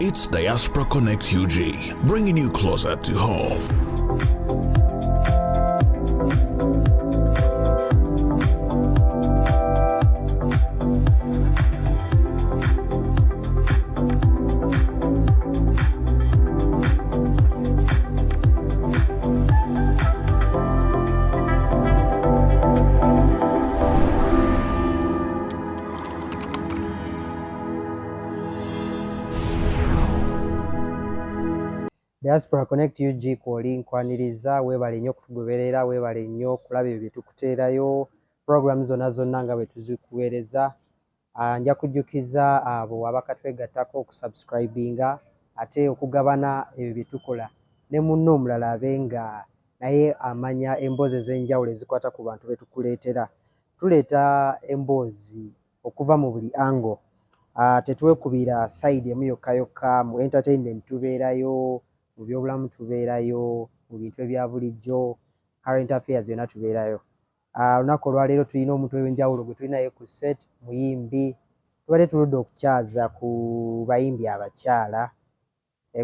It's Diaspora Connect UG, bringing you closer to home. Diaspora Connect UG kwoli nkwaniriza webale nnyo kutugoberera, webale nnyo kulaba ebyo byetukuteerayo, program zonna nga bwe tuzikuweereza. Nja kujjukiza abo abakatwegattako okusubscribinga ate okugabana ebyo bye tukola ne munno omulala abe nga naye amanya emboozi ez'enjawulo ezikwata ku bantu be tukuleetera. Tuleeta emboozi okuva mu buli ango. Tetwekubira side emu yokka yokka. Mu entertainment tubeerayo, mu byobulamu tubeerayo, mu bintu ebya bulijjo, current affairs yonna tubeerayo. Olunaku olwaleero tulina omuntu ow'enjawulo gwe tuli naye ku set, muyimbi. Tubadde tuludde okukyaza ku bayimbi abakyala.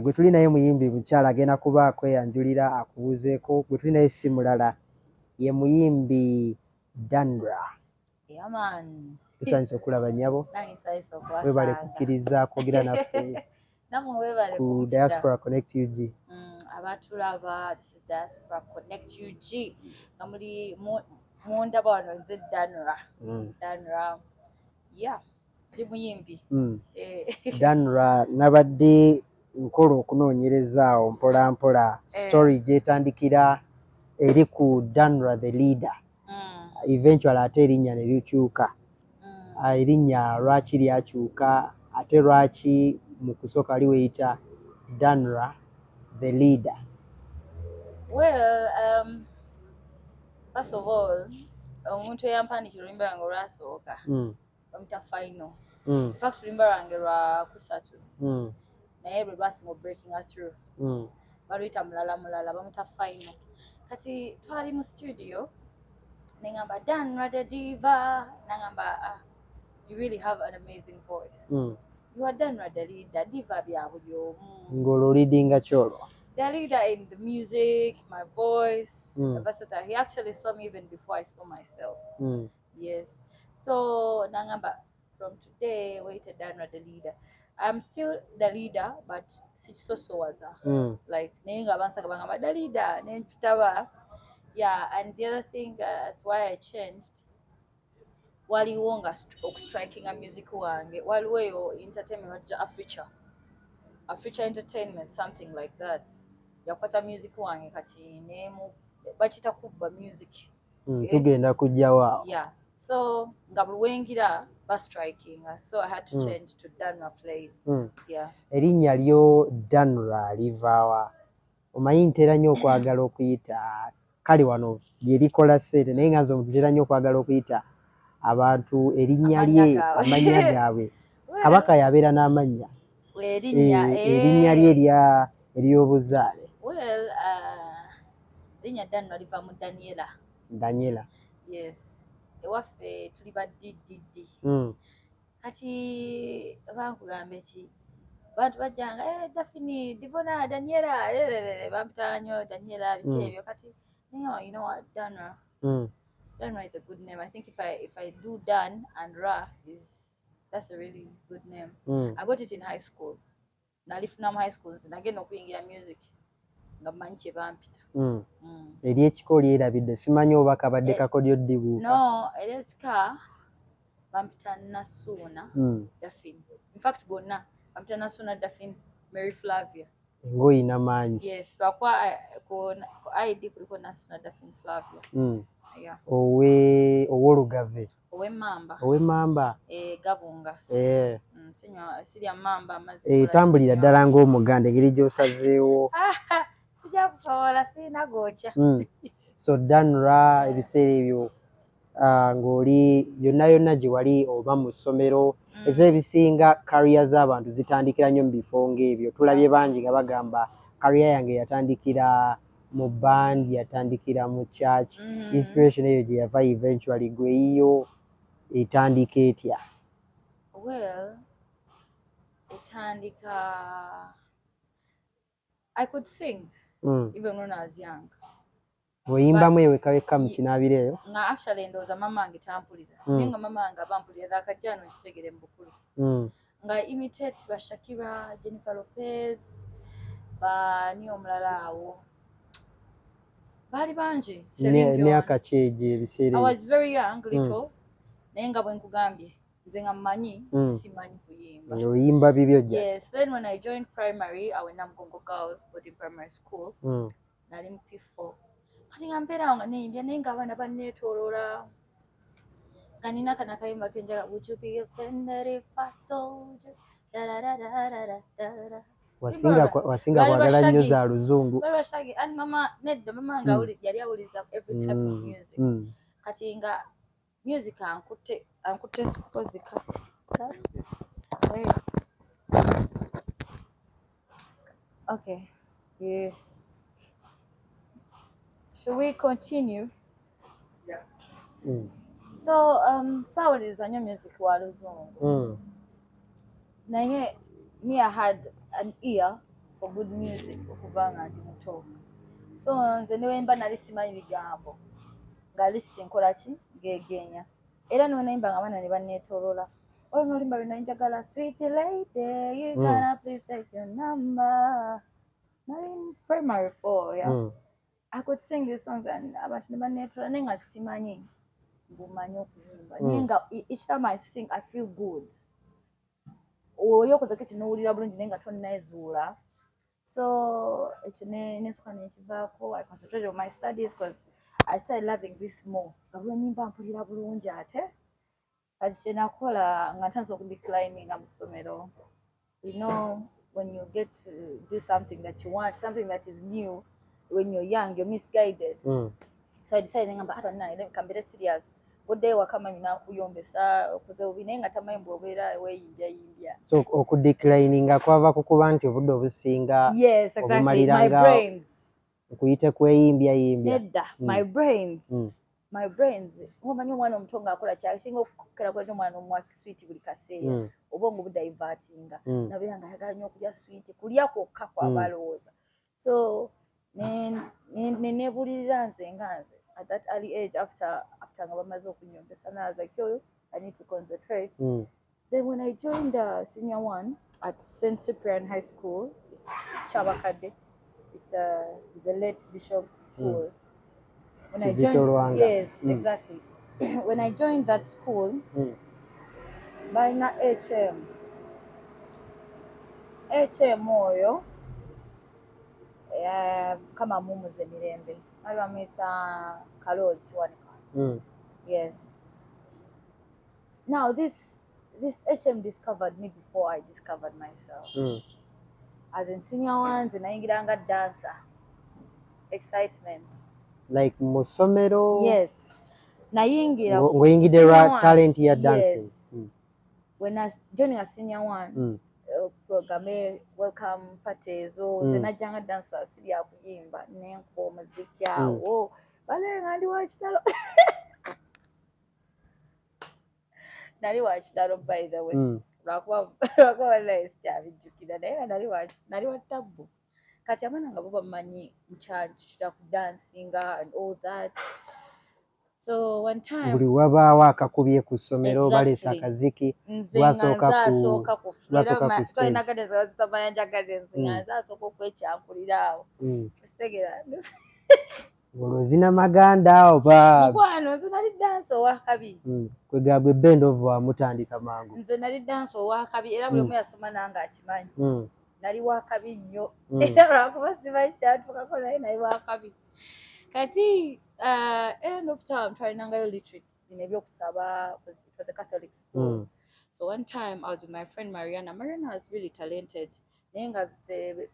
Gwe tuli naye muyimbi mukyala agenda kuba akweyanjulira akubuuzeeko. Gwe tuli naye si mulala, ye muyimbi Danra. Yeah, man. Tusanyuse okulaba nnyabo. Webale kukkiriza kwogera naffe ku Diaspora Connect UG. Abatulaba, this is Diaspora Connect UG. Nga muli mundaba wano nze Danra. Danra. Yeah. Ndi muyimbi. Danra nabadde nkola okunoonyereza awo mpola mpola story gyetandikira eri ku Danra the leader. Eventually ate erinnya ne likyuka. Erinnya lwaki lyakyuka ate lwaki mu kusooka liweyita Danra the leader? Well, first of all, omuntu eyampandiikira oluyimba lwange olwasooka bamuyita Final. In fact, oluyimba lwange lwa kusatu naye lwe lwasinga breaking through. Baluyita mulala bamuyita Final. Kati twali mu studio nengamba Danra the diva, nangamba you really have an amazing voice. You are Danra the leader, diva bya buli omu. Ng'olwo leadinga kyolwo. The leader in the music, my voice, the versatile. He actually saw me even before I saw myself. Yes. So nangamba from today, wait Danra the leader. I'm still the leader, but so was like nenga abansaka bangamba the leader, nenpitaba. Yeah, and the other thing that's why I changed. Waliwo nga striking a music wange, waliwo yo entertainment a future entertainment, something like that. Yakwata music wange kati nemu bachita kubba music. Tugenda kujjawa. Yeah. So nga buli wengira ba striking, so I had to change to Danra play. Yeah. Erinnya lyo Danra livaawa. Omanyi ntera nnyo okwagala okuyita kale wano lye likola ssente naye nga nze omuntu ntera nnyo okwagala okuyita abantu erinnya lye amannya gaabwe. Kabaka yabeera n'amannya. Erinnya lye ery'obuzaale. Well, erinnya Danra liva mu Daniela. Daniela. Yes. Ewaffe tuli ba DDD. Kati bankugamba ki bantu bajjanga Daphne Divona Daniela bampita nnyo Daniela biki ebyo kati you know what Danra. Danra is a good name. I think if I do Dan and Ra that's a really good name. I got it in high school. Nalifuna high school nagenda okuyingira music nga mmanyi kye bampita. Eri ekika lyerabidde simanyi oba kabadde kakodyo ddibuuka. No, ekika bampita Nasuna Daphne. In fact bonna bampita Nasuna Daphne Mary Flavia. Ngoyina mangi. Yes, bakwa ku ID kuliko Nasuna Daphne Flavia. Yeah. Ow'olugave. Ow'emmamba. Gabunga. Sirya mmamba amazzi. Tambulira ddala ng'Omuganda engeri gy'osazeewo. Sijja kusobola sirina gookya. So Danra ebiseera ebyo ng'oli yonna gye wali oba mu ssomero ebiseera ebisinga career z'abantu zitandikira nnyo mu bifo ng'ebyo. Tulabye bangi nga bagamba career yange yatandikira mu band, yatandikira mu church. Inspiration eyo gye yava eventually gwe yiyo etandika etya? Well, natandika I could sing even when I was young. Oyimbamu ewekaweka mu kinaabiro eyo? Nga actually ndowooza mama wange tampulira. Naye nga mama wange abampulira akajja no kitegere mu bukulu. Nga imitate ba Shakira, Jennifer Lopez, bani omulala awo. Baali bangi. Emyaka ki egyo ebiseera? I was very young, little. Naye nga bwe nkugambye nze nga mmanyi simanyi kuyimba. Oyimba bibyo just? Yes. Then when I joined primary, I went to Namugongo Girls Boarding Primary School. Nali mu P4. Kati nga mbeera nga neyimbya naye nga abaana banneetooloola. Nga nina kana kayimba kenjala, would you be offended if I told you? Wasinga kwagala nnyo za luzungu. And mama nedda mama nga yali awuliriza every type of music. Kati nga music ankutte sikozika. Okay. Yeah. Should we continue? Yeah. So sawuliriza nnyo music wa luzungu. Naye me I had an ear for good music okuva nga ndi muto. So nze newemba nali simanyi bigambo. Nga list nkola ki ngegenya. Era newemba nga abaana ne banneetooloola. Olimba lwe njagala sweet lady, you gotta please take your number. Nali in primary 4, yeah. I could sing these songs and abantu ne banneetooloola naye nga simanyi bumanyi okuyimba. Naye nga each time I sing I feel good. Oli okoze kiti n'owulira bulungi naye nga tonneezuula. So ekyo nesooka nenkivaako. I concentrated on my studies because I started loving this more. Nga bwe nnyimba mpulira bulungi ate. Kati kye nakola nga ntandise okudeclininga mu ssomero. You know, when you get to do something that you want, something that is new, when you're young, you're misguided. So I decided ngamba let me come serious. Budde wakama nyina kuyombesa okuze obi naye nga tamanyi bw'obeera weeyimbya. So okudeclininga kwava kukuba nti obudde obusinga my brains okuyita kweyimbya. Nedda, my brains. Omanyi omwana omuto ng'akola kyasinga okukera kuleta omwana omuwa sweet buli kaseera. Obwongo budaivatinga. Nabeera nga ayagala nnyo okulya sweet, kulya kwokka kw'abalowooza. So neebulirira nze nga nze. At that early age, after nga bamaze okunyombesa, I was like, yo, I need to concentrate. Then when I joined senior 1 at St. Cyprian High School, it's Chabakade, it's the late Bishop's school. When I joined, yes, exactly. When I joined that school, buying a HM oyo, kama mumuze mirembe. Aramita Kalol Chwanika. Yes. Now this HM discovered me before I discovered myself. As in senior 1s and naingiranga dancer. Excitement. Like musomero? Yes. Naingira ngoyingidde talent ya dancing. Yes. When I was joining a senior 1, program welcome parties zinajanga dancer siri ya kuyimba nenko muziki awo bale ngandi wachitalo nali wachitalo by the way lwakuba nice kyabijjukira naye nali watabu kati abaana nga bo bamanyi mukyaji kitaku dancinga and all that. So one time buli wabaawo akakubye ku ssomero balesa akaziki lwasooka ku stage olwozina maganda oba mukwano nze nali dansi owakabi kwegabwe bend of wamutandika mangu. Nze nali dansi owakabi era buli omu yasoma nange akimanyi. Nali wakabi nnyo era lwakuba simanyi kyatuukako naye nali wakabi. Kati end of time twalinangayo retreats in ebyokusaba because it was a Catholic school. So one time I was with my friend Mariana. Mariana was really talented. Naye nga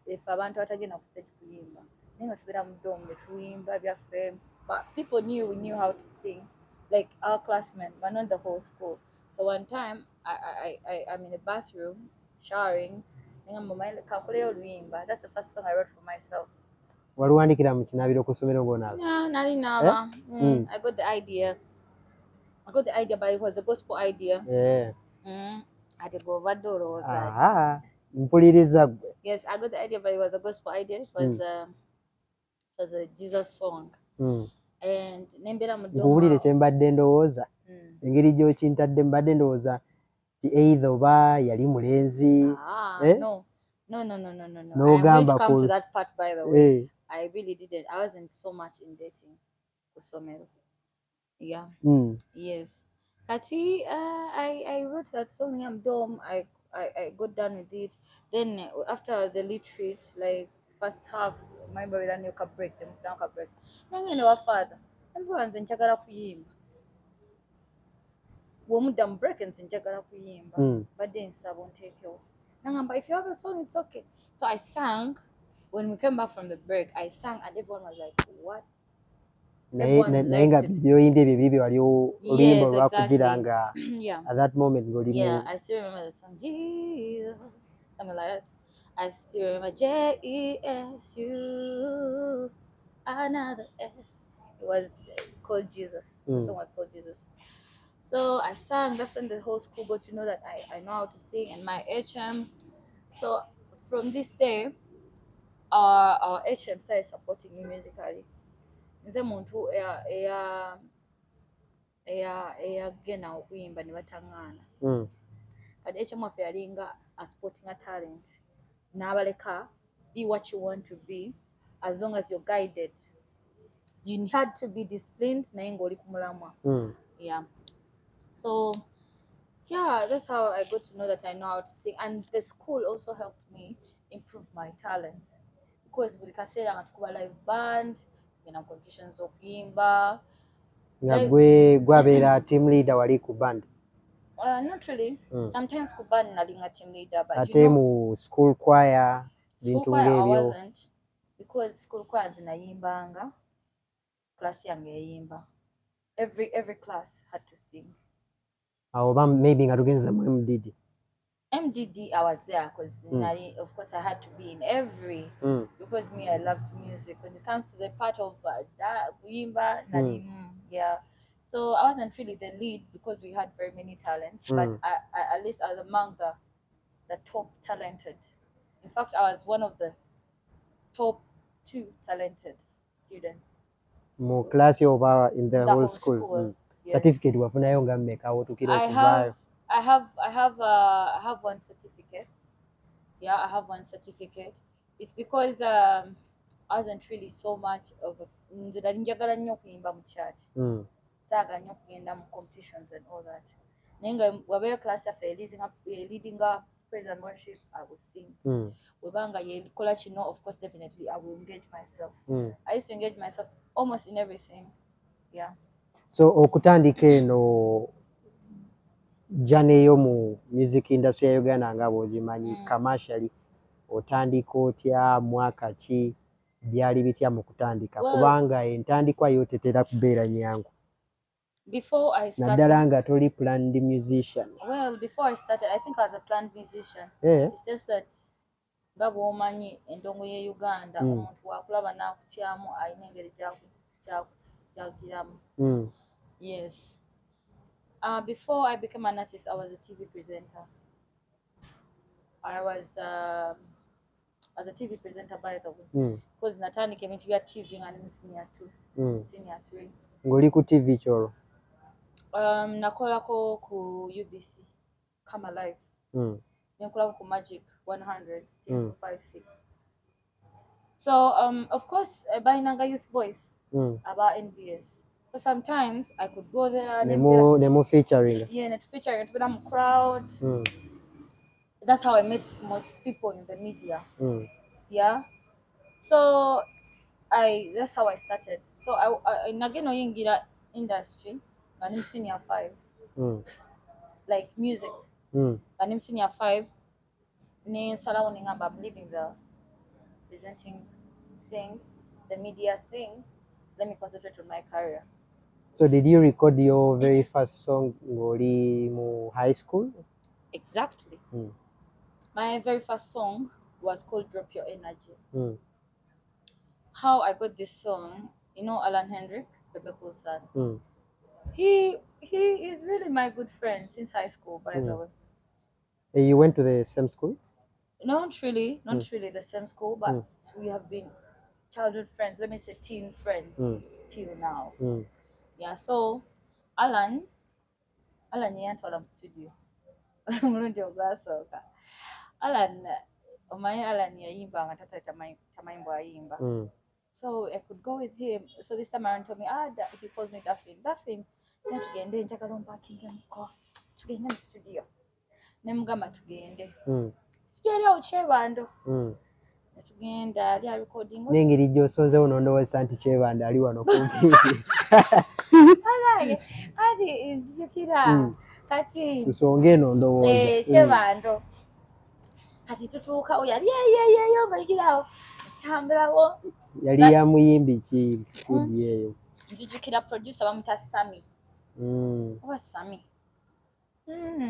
if abantu batagenda ku stage kuyimba naye nga tubeera mu dorm ne tuyimba byaffe, but people knew we knew how to sing, like our classmates, but not the whole school. So one time I'm in the bathroom showering naye nga mama kankoleyo oluyimba. That's the first song I wrote for myself. Waluwandikira mu kinaabiro ku ssomero ng'onaaba? Nali naaba. I got the idea, but it was a gospel idea. Ate gw'obadde olowooza mpuliriza gwe. Yes, I got the idea, but it was a gospel idea. It was a Jesus song. And nembera nkuwulire kye mbadde ndowooza engeri gy'okintadde mbadde ndowooza ti either oba yali mulenzi no. I'm going to come to that part, by the way. I really didn't. I wasn't so much in dating kusomero. Yeah. Yes. Kati, I wrote that song. I'm dumb. I got done with it. Then after the retreat, like first half, my brother and you break them down break. Nange wa father. Everyone nze njagala kuyimba. Womudda mu break nze njagala kuyimba. Badde nsaba onteekewo. Nangamba, if you have a song, it's okay. So I sang. When we came back from the break, I sang and everyone was like, what? naye nga byoyimbye bye biri bye wali oluyimba olwakugira nga at that moment ng'oli yeah, I still remember the song Jesus, something like that. I still remember Jesu, another S. It was called Jesus. The song was called Jesus. So I sang. That's when the whole school got to know that I know how to sing, and my HM. So from this day, our HM started supporting me musically. Nze muntu eyagenda okuyimba ne bataŋŋaana kati HM waffe yalinga asporting a talent n'abaleka be what you want to be as long as you're guided. You had to be disciplined naye ng'oli ku mulamwa. Yeah. So yeah, that's how I got to know that I know how to sing, and the school also helped me improve my talent because buli kaseera nga tukuba live band tugenda competitions okuyimba. nga gwe gwabeera team leader wali ku band. Not really. Sometimes ku band nalinga team leader, but ate mu school choir bintu ng'ebyo. I wasn't, because school choir nze nayimbanga, class yange yayimba. Every class had to sing. Oba maybe nga tugenza mu MDD. MDD, I was there because of course I had to be in every, because me, I loved music. When it comes to the part of Guimba, yeah. So I wasn't really the lead because we had very many talents, but I at least I was among the top talented. In fact, I was one of the top 2 talented students. Mu class over in the whole school. Yes. Certificate wafunayo nga mmeka otukira okuvayo? I have one certificate. Yeah, I have one certificate. It's because I wasn't really so much of a njagala nnyo okuyimba mu church. Saagala nnyo okugenda mu competitions and all that. Naye nga wabeeyo class yaffe leading up praise and worship, I will sing. Webanga yekola kino, of course, definitely I will engage myself. I used to engage myself almost in everything. Yeah. So okutandika eno journey yo mu music industry ya Uganda nga bw'ogimanyi commercially otandika otya, mwaka ki, byali bitya mu kutandika? Kubanga entandikwa yo tetera kubeera nyangu. Before I started, naddala nga toli planned musician. Well, before I started, I think I was a planned musician. It's just that nga bw'omanyi endongo ye Uganda omuntu wakulaba n'akutyamu alina engeri gy'agiramu. Yes. Before I became an artist, I was a TV presenter. I was a TV presenter, by the way. Because natandika ebintu bya TV nga ndi senior 2, senior 3. Ng'oli ku TV kyolwo? Nakolako ku UBC, Come Alive. Nenkolako ku Magic 100, TSO 56. So, of course, bainanga youth voice about NBS. So sometimes I could go there. Nemo featuring. Yeah, net featuring to the crowd. That's how I met most people in the media. Yeah. So that's how I started. So I again oyingira industry. I'm senior 5. Like music. I'm senior 5. Ne salawo ningamba I'm leaving the presenting thing, the media thing. Let me concentrate on my career. So did you record your very first song ng'oli mu high school? Exactly. My very first song was called Drop Your Energy. How I got this song, you know Alan Hendrick, Bebeko's son. He is really my good friend since high school, by the way. You went to the same school? Not really the same school, but we have been childhood friends. Let me say teen friends till now. Yeah. So Alan yantwala mu studio omulundi ogwasooka. Alan omanyi Alan yayimba nga tata tamanyi bw'ayimba. So I could go with him. So this time around told me, he calls me Daffin. Tugende njagala ompakinge muko. Tugende mu studio. Ne mugamba tugende. Studio ali awo Kyebando. Tugenda ali recording. N'engeri gy'osonzeewo n'ondowooza nti Kyebando ali wano kumpi. Ati nzijukira kati tusonge eno ndowooza. Kyebando. Kati tutuukawo yali yeeyo ng'ayigirawo tambulawo. Yali ya muyimbi ki studio eyo? Nzijukira producer bamuta Sami. Oba Sami.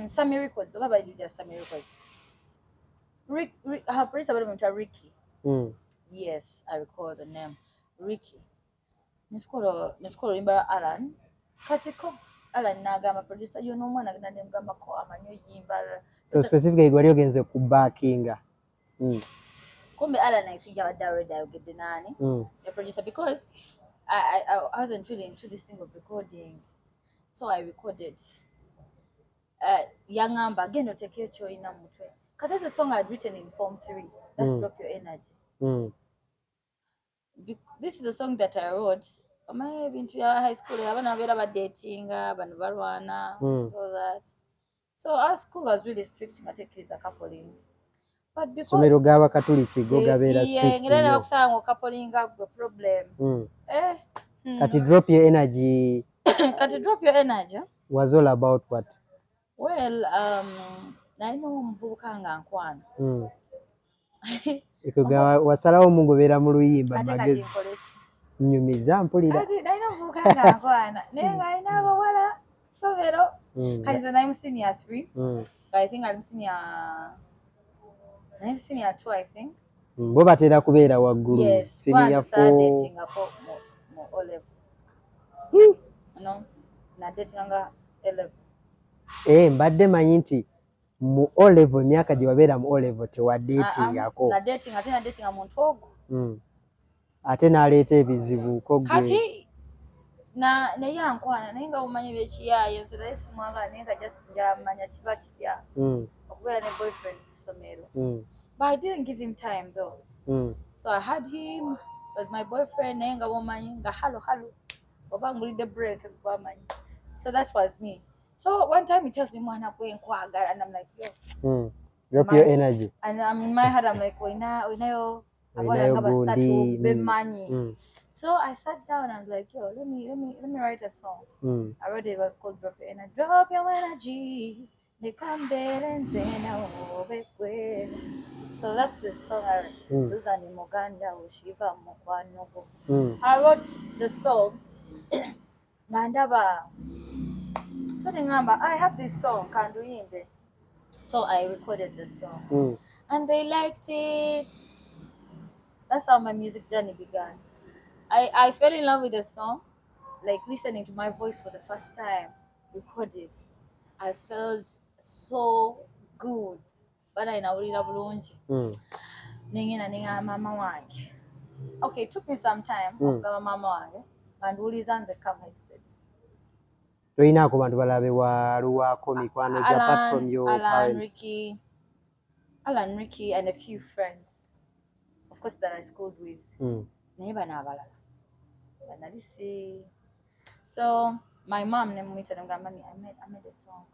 Sami Records. Oba bayitira Sami Records. Her producer bamuta Ricky. Yes, I recall the name. Ricky. Nchikolo limba Alan. Kati ko Alan n'agamba producer yono omwana agenda nemugamba ko amanyi yimba. So specifically gwali ogenze ku backinga. Kumbe Alan I think yabadde already ayogedde nani the producer, because I wasn't really into this thing of recording, so I recorded. Yangamba genda oteeke ekyoyina mu mutwe. Kati that's a song I'd written in Form 3. That's Drop Your Energy. This is the song that I wrote. My into high school, abana babeera datinga, bano balwana, all that. So our school was really strict ngatekkiriza coupling. But because somero g'Abakatuliki go gabeera strict. Ngera nakusanga ngo coupling go problem. Kati Drop Your Energy. Kati Drop Your Energy was all about what? Well, naina omuvubuka nga nkwana. Ekuga wasalawo mugobeera mu luyimba magezi. Nyumiza mpulira. Kati naina omuvubuka nga nkwana. Nenga alina abawala somero. Kati nze nayi mu senior 3. I think I'm senior 2, I think. Bo batera kubeera waggulu. Yes, senior 4. Dating mu O-level. No, na dating nga O-level. Mbadde manyi nti mu O-level myaka gye wabeera mu O-level tewa datingako. Na dating ate na dating omuntu ogwo. Ate n'aleeta ebizibu ko gwe. Kati naye ankwana naye nga omanyi byekiyaayo nze naye simwagala naye nga just njamanya kiba kitya okubeera ne boyfriend ku ssomero. But I didn't give him time though. So I had him as my boyfriend naye nga womanyi nga halo oba ngulidde break gwamanyi. So that was me. So one time he tells me mwana kwe nkwagala, and I'm like yo. Drop Your Energy. And I'm in my head I'm like oinayo abana ngabasatu bemanyi. So I sat down and I was like, yo, let me write a song. I wrote it was called Drop Your Energy. Drop your energy. So that's the song I wrote. Susan Muganda Ushiva Mukwanogo. I wrote the song. Mandaba. So remember, I have this song, Kanduimbe. So I recorded the song. And they liked it. That's how my music journey began. I fell in love with the song, like listening to my voice for the first time, recorded. I felt so good. But I know really bulungi. Ninga mama wange. Okay, it took me some time okugamba mama wange and uliza nze come headsets. Toyinaako bantu balabe waluwaako mikwano apart from your parents. Alan, Ricky, and a few friends, of course, that I schooled with. Naye bano abalala. So my mom named me and Mommy, I made a song.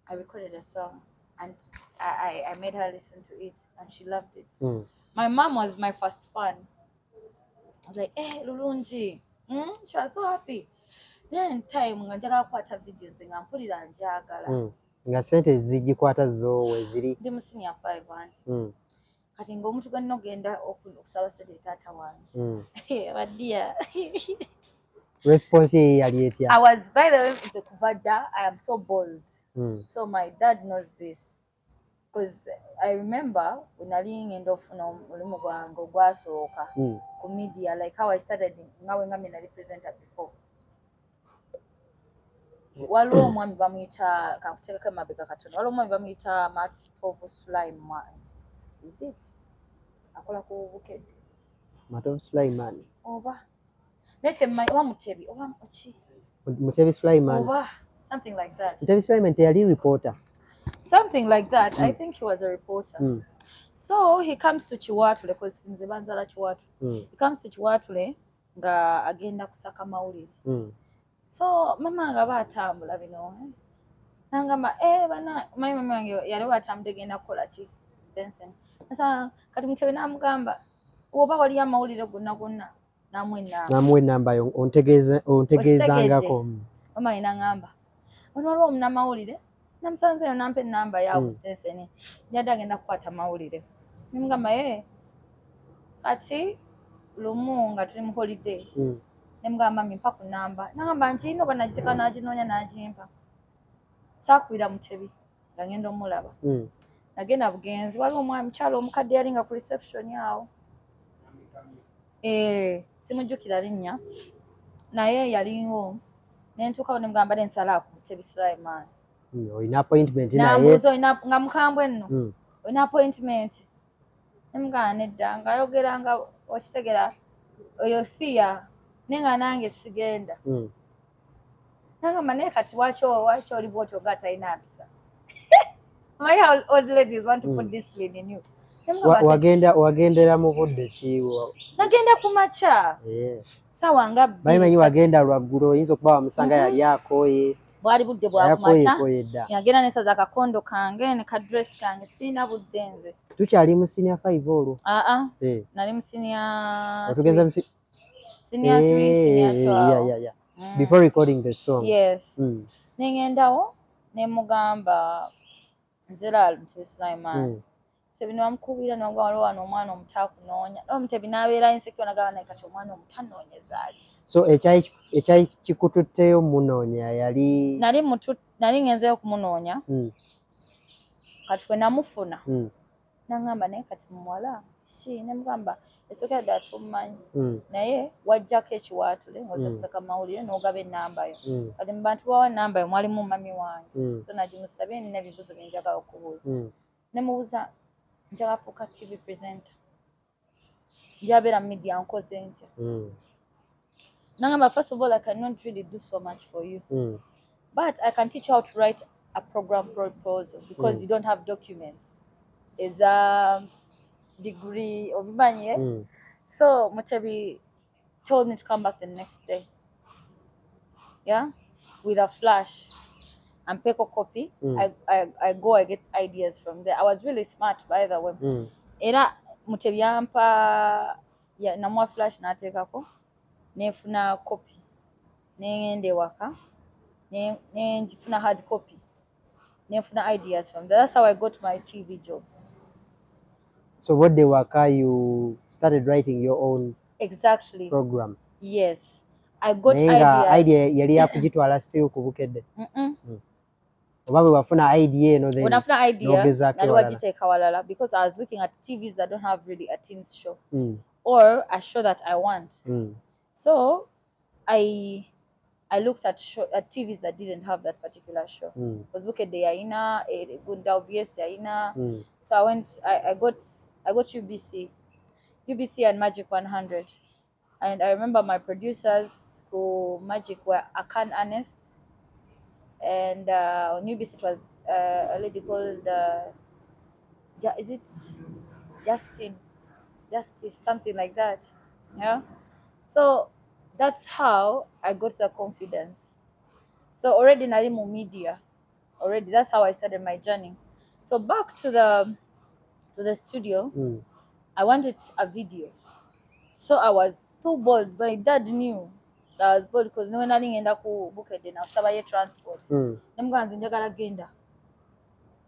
I recorded a song and I made her listen to it and she loved it. My mom was my first fan. I was like, Lulungi. She was so happy. Then time nga njagala kukwata videos nga mpulira njagala. Nga sente zigikwata zo weziri. Ndi mu senior 5 anti. Kati ng'omuntu gwe nnogenda okusaba sente taata wange. Badia. Response ye yali etya? I was, by the way, it's a kuvada. I am so bold. So my dad knows this. Because I remember when I ngenda ofuna mulimu gwange ogwasooka ku media, like how I started ngawe nga mina representer before. Waliwo omwami bamuyita kakuteekeko emabega katono. Waliwo omwami bamuyita Matovu Sulaiman. is it akola ku bukedde Matovu Sulaiman oba neche oba Mutebi oba ki Mutebi Sulaiman oba something like that. Mutebi Sulaiman teyali reporter Something like that. I think he was a reporter. So he comes to Chiwatule because nze banzala Chiwatule. He comes to Chiwatule nga agenda kusaka mawulire. So mama nga batambula bino nangamba bana mama wange yali batambudde genda kukola ki sense sasa kati Mutebi namugamba oba wali amawulire gonna namwe namba yo ontegeezangako mama inangamba ono waliwo omunamawulire namusanzeyo nampa enamba yaabwe sitenseni yadde agenda kukwata mawulire nemugamba kati lumu nga tuli mu holiday nemugamba mami mpa ku namba nagamba nti ino banagiteka naginoonya nagimpa saakubira Mutebi nga ngenda omulaba nagenda bugenzi waliwo omukyalo omukadde yali nga ku reception awo simujjukira linnya naye yalinwo nentuukawo nemugamba nensalaako Mutebi Sulaiman olina appointment naye nga mukambwe nno olina appointment nemugamba nedda ngaayogera nga okitegera oyo fiya naye nga nange sigenda nagamba naye kati waki oli bwotyo nga atalina mpisa my how old ladies want to put discipline in you wagendera mu budde kiwo nagenda ku makya sawa nga bayimanyi wagenda lwaggulu oyinza okuba wamusanga yali akooye bwali budde bwakumakya yagenda nesaza akakondo kange ne kadress kange sirina budde nze tukyali mu senior 5 olwo nali mu senior otugeza mu senior 3 senior 12 before recording the song yes nengendawo nemugamba nze laalo Mutebi Sulaiman Mutebi niwamukubira nogamba waliwo wano omwana omuto akunoonya Mutebi n'abeera insecure nagamba naye kati omwana omuto anoonyezaaki so ekyali kikututteyo munoonya yali nali ngenzeyo kumunoonya kati kwe namufuna nagamba naye kati muwala nemugamba esooka ddala tumumanyi naye wajjako ekiwaatule ng'oza kusaka mawulire n'ogaba ennamba yo kati mu bantu bawa ennamba yo mwalimu mami wange so nagimusabye nina ebibuuzo bye njagala okubuuza nemubuuza njagala fuuka TV presenter njabeera mu media nkoze ntya nagamba first of all I cannot really do so much for you but I can teach you how to write a program proposal because you don't have documents is a degree obimanyi so Mutebi told me to come back the next day with a flash and pick a copy. I go, I get ideas from there. I was really smart by the way. Era Mutebi yampa namwa flash nateekako nefuna copy nengende waka nengifuna hard copy nefuna ideas from there. That's how I got my TV jobs. So what the waka you started writing your own program? Yes. I got ideas. Yali yakugitwala still ku bukedde. Oba bwe wafuna idea eno then unafuna idea nali wagiteeka walala because I was looking at TVs that don't have really a teens show or a show that I want. So I looked at TVs that didn't have that particular show. Because look at the Yaina, Gunda obvious Yaina. So I got UBC and Magic 100. And I remember my producers who Magic were Akan Ernest. And on UBC it was a lady called is it Justice, something like that. Yeah. So that's how I got the confidence. So already Nalimu media, already that's how I started my journey. So back to the studio, I wanted a video. So I was too bold. My dad knew that I was bold because no one ngenda ku bukedde na kusaba ye transport. Nemganze njagala genda.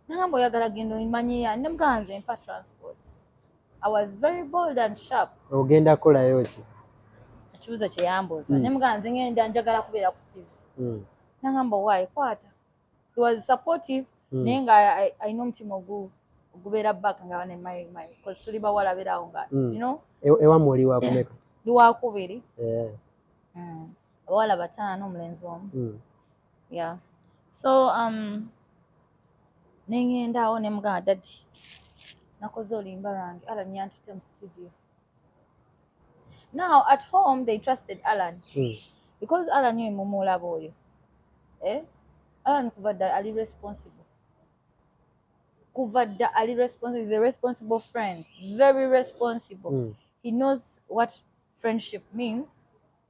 Nangamba oyagala genda omanyi ya nemganze mpa transport. I was very bold and sharp. Ogenda kolayo ki? Ekibuuzo kye yambuuza. Nemganze ngenda njagala kubeera ku TV. Nangamba why kwata. He was supportive. Naye nga ayina omutima ogubeera back nga bane my because tuli bawala beerawo nga you know ewamu oli wakumeka ndi wakubiri abawala 5 omulenzi omu yeah so nengenda awo nemugamba dadi nakoze olimba lwange Alan yantute mu studio. Now at home they trusted Alan because Alan ye mumulaba oyo Alan kuva dda ali responsible. He's a responsible friend, very responsible. He knows what friendship means,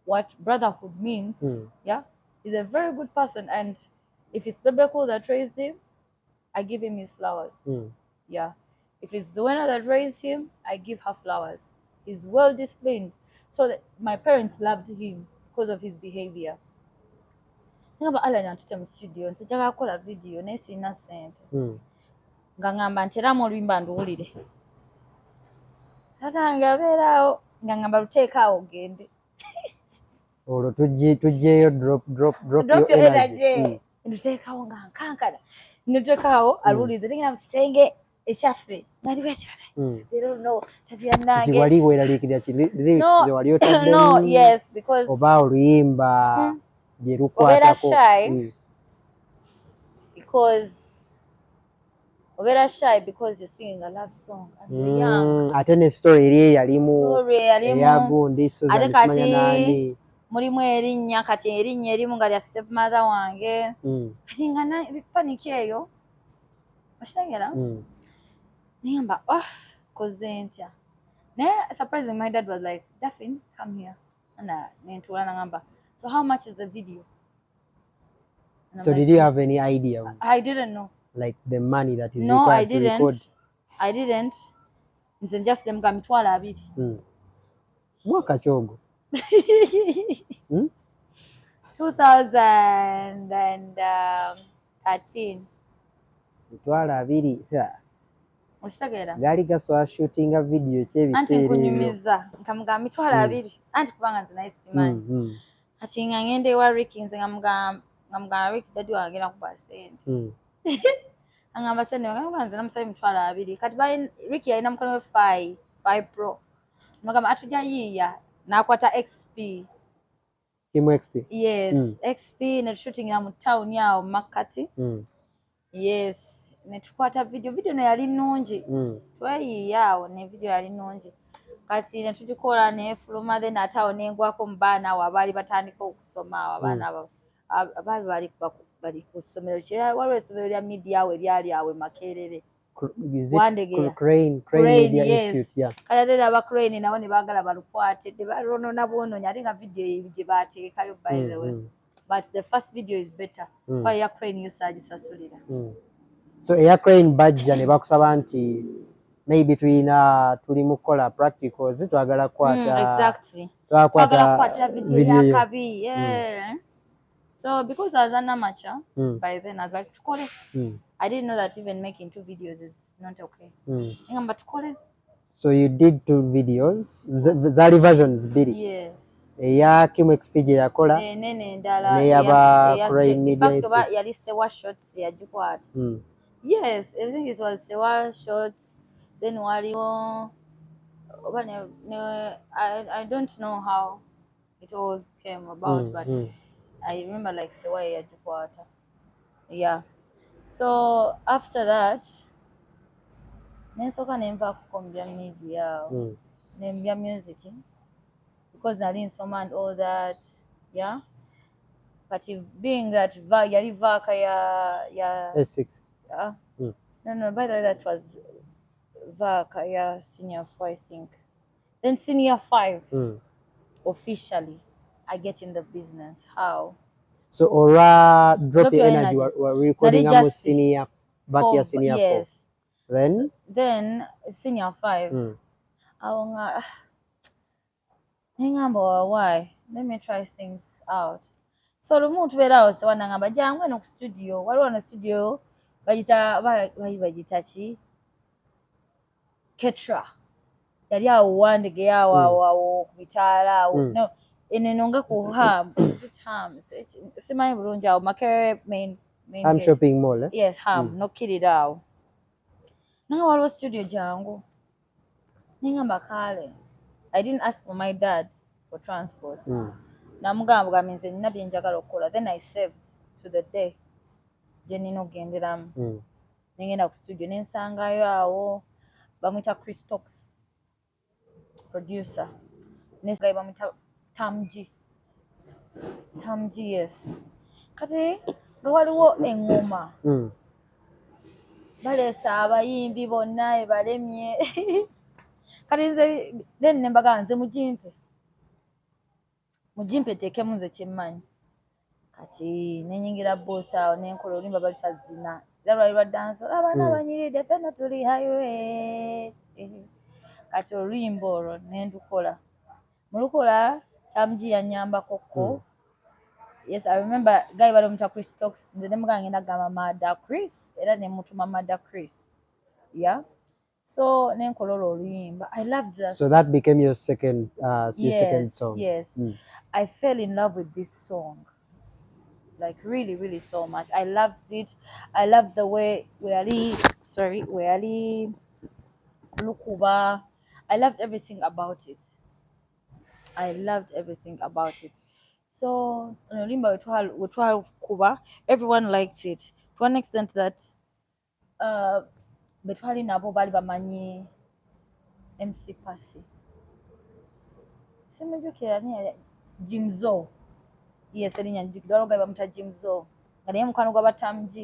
what brotherhood means. Yeah, he's a very good person, and if it's Bebeko that raised him, I give him his flowers. Yeah, if it's Zoena that raised him, I give her flowers. He's well disciplined, so that my parents loved him because of his behavior. Ngamba Alan yantute mu studio nzijagala kukola video naye sirina ssente nga ngamba nteramu oluyimba nduwulire. Taata wange abeeraawo nga ngamba luteekaawo ogende. Olwo tujjeeyo drop your energy. Nduteekaawo nga nkankana. Nduteekaawo aluwulize tegenda mu kisenge ekyaffe. Nali bw'ati they don't know tatu yannange. Kiki wali weeraliikirira lyrics ze wali otaddemu? No, yes, because oba oluyimba bye lukwatako. Obeera shy because you're singing a love song and you're young. Ate ne story eri yalimu eyagundi Susan simanya nani. Mulimu erinnya kati erinnya erimu nga lya stepmother wange. Kati nga bipaniki eyo. Okitegera? Niyamba, koze ntya. Naye surprisingly my dad was like, Daphne, come here. And nentuula nangamba, so how much is the video? So did you have any idea? I didn't know. Like the money that is required to record? No, I didn't. Nze just them ga mitwalo 2. Mwaka kyogo. 2013. Mitwalo 2. Okitegera? Gali gasobola shootinga video ekyebiseera ebyo. Anti kunyumiza nkamugamba mitwalo 2 anti kubanga nze naye simanyi. Kati nga ngende ewa Ricky nze ngamugamba Ricky dadi wagenda kuba sente. Angamba sente ngamba nze namusaba mitwalo 2. Kati Ricky yalina mukono we 5 Pro. Mugamba atujja yiiya n'akwata XP. Kimu XP? Yes, XP ne shooting ya mu town yawo Makati. Yes, ne tukwata video no yali nnungi. Tweyiiya awo ne video yali nnungi. Kati ne tugikola ne fuluma then atawo nengwako mu baana awo abaali batandika okusoma awo abaana abo abaali bali ku ssomero waliwo essomero lya media awo eryali awo Makerere. Crane Media Institute, yeah. Kala dera aba Crane nabo ne baagala balukwate de baronona bwononya ate nga video gye baateekayo by the way. But the first video is better. Kwa ya Crane yosagisasulira. So eya Crane bajja ne bakusaba nti maybe tuli mu kukola practicals twagala kwata exactly twagala kwata video ya kabi. Yeah. So because I was an amateur by then, I was like, I didn't know that even making 2 videos is not okay. So you did 2 videos, zali versions biri. Yes. Eya Kim XP gye yakola n'eyaba Crane Media Institute. In fact, yali sewa shots yagikwata. Yes, I think it was sewa shots. Then waliwo I don't know how it all came about, but I remember like sewa yagikwata. Yeah. So after that, nensoka nenva kukombya media, nembya music, because I didn't nsoma and all that, yeah. But being that yali vaka ya S6. Yeah. No, by the way, that was vaka ya senior 4, I think. Then senior 5, officially, I get in the business. How? So Ora Drop Your Energy were recording almost senior back here senior 4. Then senior 5. Why? Let me try things out. So lumu tubeera awo sewa nangamba jangu eno ku studio. Waliwo na studio bagita ki? Ketra. Yali awo wandege yawo ku bitaala awo. No. Enenonga ku thurmbs. Simanyi bulungi awo Makerere main shopping mall. Yes, nokkirira awo. Nanga waliwo studio jangu. Ningamba kale. I didn't ask for my dad for transport. Namugamba nze nina bye njagala okukola. Then I saved to the day gye nina ogenderamu. Nengenda ku studio nensangayo awo. bamwita Chris Stokes producer next guy bamwita Thurmbs, yes. Kati nga waliwo engoma baleesa abayimbi bonna ebalemye kati nze then ne mbagamba nze mugimpe teekemu nze kyemmanyi kati nenyingira booth awo nenkola oluyimba balutazina era lwali lwa danso abaana banyiridde fenna tuli highway kati oluyimba olwo nendukola mulukola Thurmbs yanyambakoko. Yes, I remember guy balomita Chris Stokes nze nemugamba ngenda gamba Mada Chris era nemutuma Mada Chris, yeah. So nenkola oluyimba. I loved that. So that became your second yes, song. Yes. I fell in love with this song. Like really so much. I loved it. I loved the way we Lukuba. I loved everything about it. So Olimba wetwala kuba, everyone liked it to an extent that betwali nabo bali bamanyi MC Passy. Simujukira ni Jimzo. Yes, elinya njikidwalo guy bamuta Jimzo. Ngani mukwano gwa Thurmbs.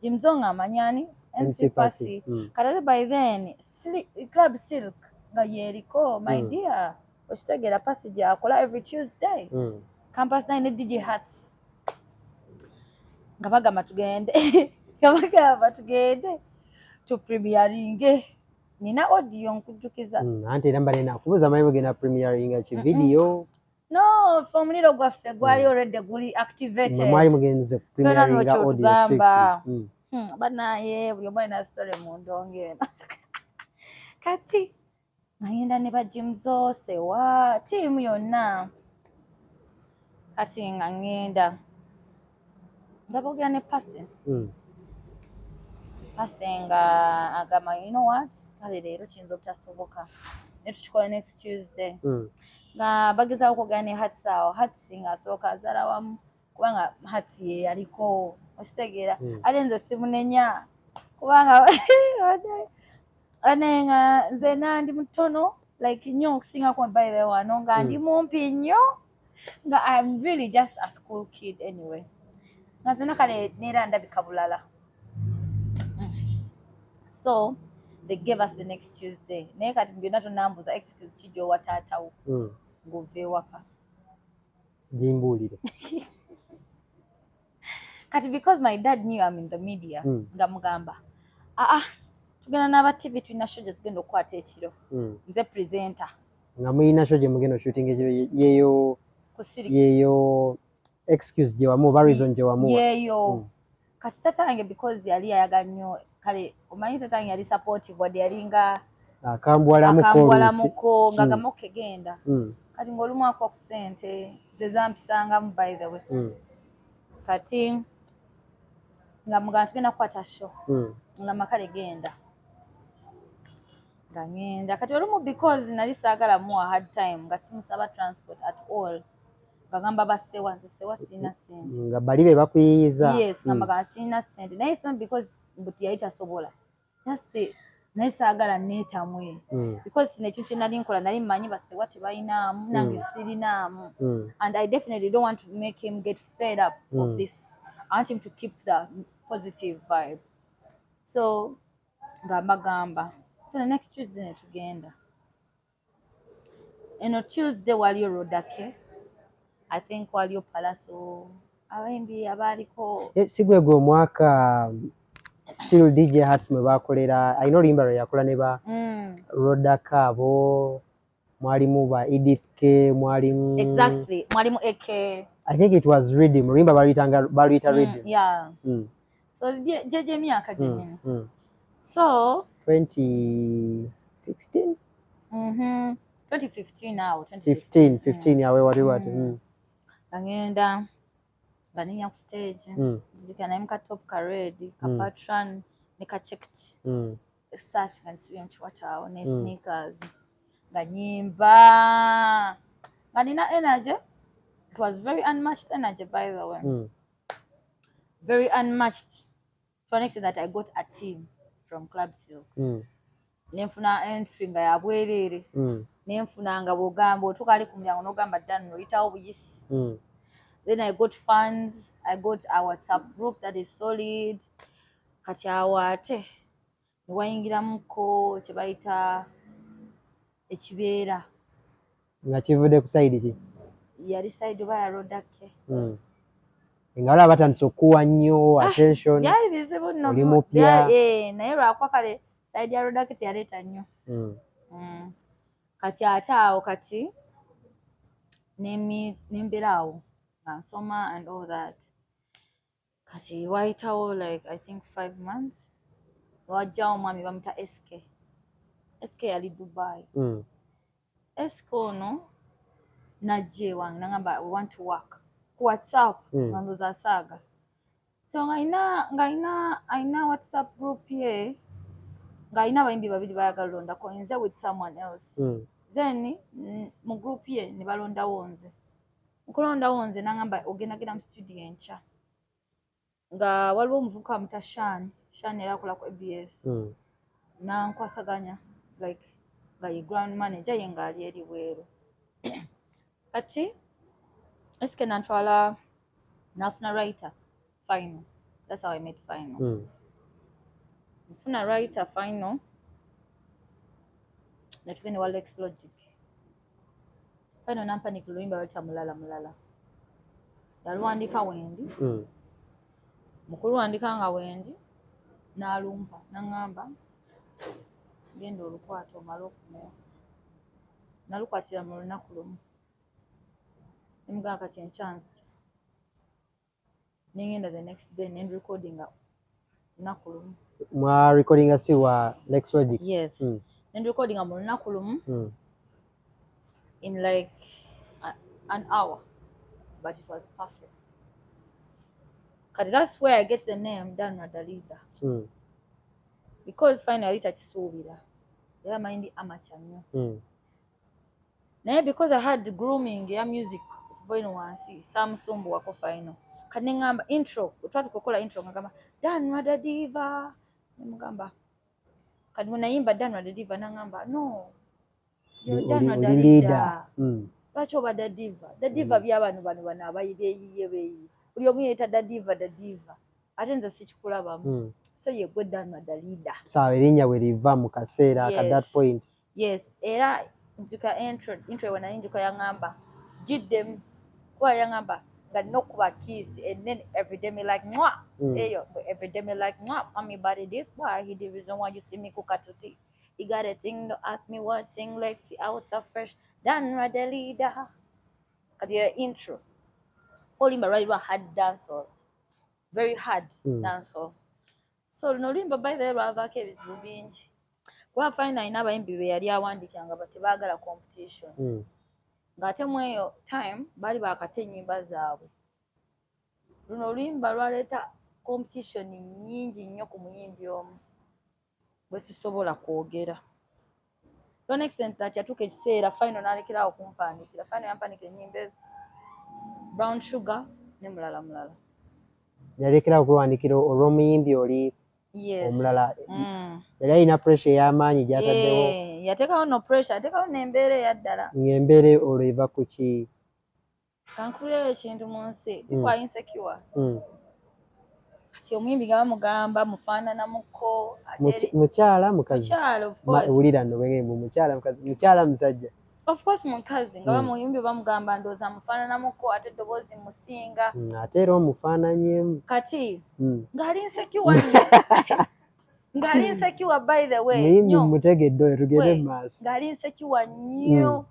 Jimzo ngamanyani MC Passy. Kadale by then Club Silk nga yeriko my dear. Oshitegera Passy akola every Tuesday. Campus 9 DJ Hats. Ngabagamba tugende to premiering. Nina audio nkujjukiza. Anti namba nena kubuza mayibo gena premiering chi video. No, from little gwaffe gwali already guli activated. Mwali mugenze premiering audio strictly. Banaye buli omwana na story mu ndonge. Kati ngayenda ne ba Jimzo sewa team yonna. Kati ngangenda ndabogera ne Passy. Passy nga agamba, you know what, kale leero kiyinza obutasoboka ne tukikola next Tuesday. Nga bageza okugana ne Hats awo, Hats nga asooka azala wamu kubanga Hats ye yaliko okitegeera ate nze simunenya kubanga anenga nze nandi mutono like nnyo okusinga kwa by the wano nga ndi mumpi nnyo nga I'm really just a school kid anyway. Nga nze nakale neera ndabika bulala. So they gave us the next Tuesday. Naye kati byonna tonambuza excuse kijjo wa taatawo. Ngove waka. Jimbulire. Kati because my dad knew I'm in the media, ngamugamba. Tugenda n'aba TV tulina show gye tugenda okukwata ekiro. Nze presenter. Nga muyina show gye mugenda shooting yeyo excuse gye wamu ba reason gye wamu. Yeyo. Kati tatange because yali ayaga nnyo kale omanyi tatange yali supportive wadde yalinga akambwalamuko nga gamoke genda. Kati ng'olumu akwa ku ssente ze zampisangamu by the way. Kati nga mugamba tugenda kukwata show. Nga makale genda. Nga ngenda. Kati olumu because nali saagala mu a hard time nga simusaba transport at all. Bagamba basewa sina sente. Nga bali be bakuyiyiza. Yes, nga magamba sina sente. Naye it's not because mbuti yayita sobola. Just naye saagala neetamwe. Because kino ekintu kye nali nkola nali mmanyi basewa tebayinaamu nange sirinaamu. And I definitely don't want to make him get fed up of this. I want him to keep the positive vibe. So ngamba. So the next Tuesday ne tugenda. Eno Tuesday waliyo Rodake. I think waliyo Palaso. Abayimbi abaliko. Sigwego omwaka still DJ Hats mwe bakolera. I know limba yakola ne ba Rodake abo. Mwalimu ba Edith K, mwalimu. Exactly. Mwalimu AK. I think it was Rhythm. Rimba balita Rhythm. Yeah. So jeje myaka jenyine. So 2016? 2015 now. 15 yawe wati. Ngenda baninya ku stage. Zikana imka top ka red, ka patron, nika checked. Start kanti mchwata ne sneakers. Nganyimba. Nganina energy. It was very unmatched energy by the way. Very unmatched. To an extent that I got a team from Club Silk. nenfuna entry nga ya bwerere nenfuna nga bwogamba otuuka ali ku mulyango n'ogamba ddano oyitawo buyisi. Then I got funds, I got a WhatsApp group that is solid. Kati awo ate ne wayingiramuko kye bayita ekibeera. Nga kivudde ku sayidi ki? Yali sayidi oba yarodake. Nga waliwo batandise okuwa nnyo attention. Byali bizibu nno. Oli mupya. Naye lwakuba kale sayidi ya rodake teyaleeta nnyo. Kati ate awo kati nembeera awo nga nsoma and all that. Kati wayitawo like I think 5 months. Wajjawo omwami bamuta SK. SK yali Dubai. SK ono najja ewange nagamba we want to work. Ku WhatsApp nga ndoza asaaga. So ng'ayina WhatsApp group ye ng'ayina abayimbi babiri bayagala londako nze with someone else. Then mu group ye ne balondawo nze. Mukulondawo nze nagamba ogendagenda mu studio enkya. Nga waliwo omuvubuka amuta Shan yali akola ku ABS. Nankwasaganya like nga ye ground manager ye ng'ali eri bweru. Kati eske nantwala nafuna writer final. That's how I met final. Nafuna writer final. Natugende wa Lex Logic. Final nampanik luyimba lwalita mulala. Yaluwandika Wendi. Mukulu wandika nga Wendi n'alumpa n'angamba genda olukwata omala okumuwa. Nalukwatira mu lunaku lumu. Nemugamba kati enkyanzi. Nengenda the next day nendirecordinga lunaku lumu. Mwa recordinga si wa Lex Logic? Yes. Nendirecordinga mu lunaku lumu in like an hour, but it was perfect. Kati that's where I get the name Danra the leader. Because finally takisuubira. Era mind amateur nnyo. Naye because I had the grooming ya music boy no wansi Samsung wako final. Kati ngamba intro, twatukokola intro ngamba Danra the diva. Nemugamba kati munayimba Danra the diva nangamba no. Yo Danra the leader. Lwaki oba the diva? The diva by'abantu bano abayiye beeyi. Buli omu yeeta the diva. Ate nze sikikulabamu. So ye gwe Danra the leader. Sawa erinnya bwe liva mu kaseera at that point. Yes, era njuka intro wena njuka yangamba jiddem kwa yangamba nga nokuba kiss and then every day me like mwah. Eyo every day me like mwah. Mommy body this boy he the reason why you see me cook at tutti. You got a thing to ask me what thing like see out of fresh Danra the leader. Kati intro. Olimba right hard dancehall. Very hard dancehall. So nolimba by the Rava ebizibu bingi. Kwa find ina abayimbi be yali awandikanga bati baagala competition. Ng'ate mu eyo time bali baakate ennyimba zaabwe. Luno oluyimba lwaleeta competition nnyingi nnyo ku muyimbi omu bwe sisobola kwogera. To an extent that yatuuka ekiseera final n'alekerawo kumpandikira. Final yampandikira ennyimba ezo Brown Sugar ne mulala. Yalekerawo okuwandikira olw'omuyimbi oli omulala. Yali alina pressure y'amaanyi gy'ataddewo. Yateekawo no pressure, yateekawo n'embeera eyaddala. Ng'embeera olwo eva ku ki? Kankuleyo ekintu mu nsi tukwa insecure. Kati omuyimbi nga bamugamba mufaananamuko. Mukyala mukazi? Mukyala of course. Wulira nno bwengemu mukyala musajja? Of course mukazi nga bamuyimbi bamugamba ndooza mufaananamuko ate eddoboozi musinga. Ate era omufaananyemu. Kati ng'ali insecure nnyo. Ng'ali insecure by the way. Muyimbi mutegedde oyo tugende mu maaso. Ng'ali insecure nnyo.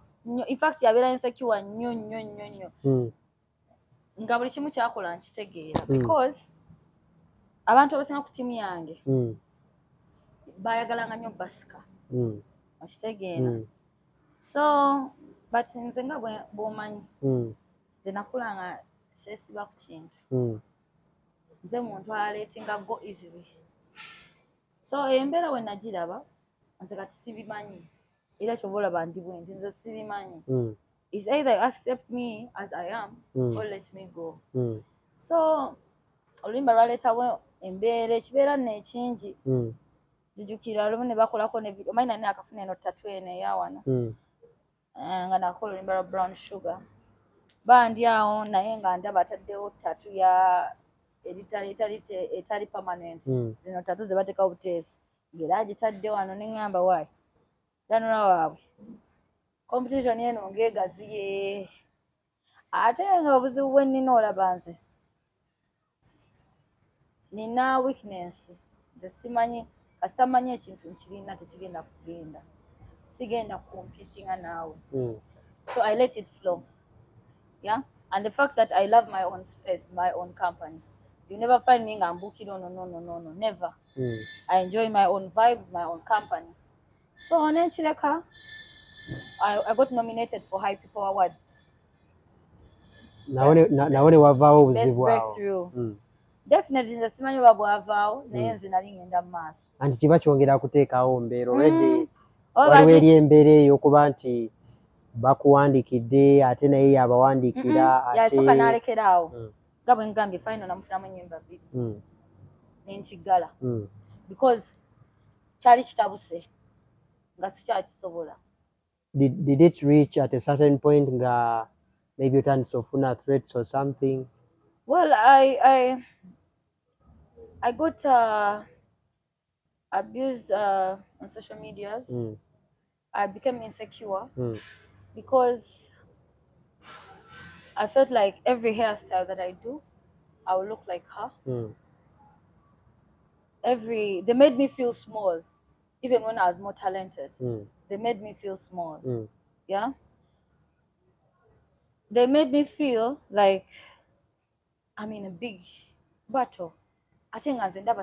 In fact yabeera insecure nnyo. Nga buli kimu kyakola nkitegeera. Because abantu abasinga ku timu yange bayagalanga nnyo basika. Okitegeera. So but nze nga bw'omanyi nze nakulanga seesiba ku kintu. Nze muntu aleetinga go easily. So embeera we nagiraba nze kati sibimanyi era kyova olaba ndi bwe nti nze sibimanyi. It's either you accept me as I am or let me go. So oluyimba lwaleetawo embeera ekibeera nno ekingi zijukira lumu ne bakolako ne video maina ne akafuna eno tattoo ene ya wano nga nakola oluyimba brown sugar bandi awo naye nga ndaba ataddewo tattoo ya etali permanent zino tattoo ze bateeka obuteesi ng'era agitadde wano ne ŋŋamba waayi Danra waabwe competition eno ng'egaziye ate nga obuzibu bwe nnina olaba nze nina weakness nze simanyi kasita manyi ekintu nkirina tekigenda kugenda sigenda competinga naawe so I let it flow yeah and the fact that I love my own space my own company you never find me nga mbuukira no never I enjoy my own vibes my own company so nenkireka I got nominated for High People Awards nawe ne wavaawo obuzibu awo definitely nze simanyi oba bwavaawo naye nze nali ngenda mu maaso anti kiba kyongera kuteekawo mbeera olwedde waliwo eri embeera ey'okuba nti bakuwandiikidde ate naye yabawandiikira yasooka n'alekeraawo nga bwe ngambye final namufunamu ennyimba 2 n'enkiggala because kyali kitabuse nga sikyakisobola did it reach at a certain point nga maybe otandise ofuna threats or something? Well, I got abused on social medias. I became insecure because I felt like every hairstyle that I do, I will look like her. They made me feel small, even when I was more talented. They made me feel small. Yeah. They made me feel like I'm in a big battle. I think as in that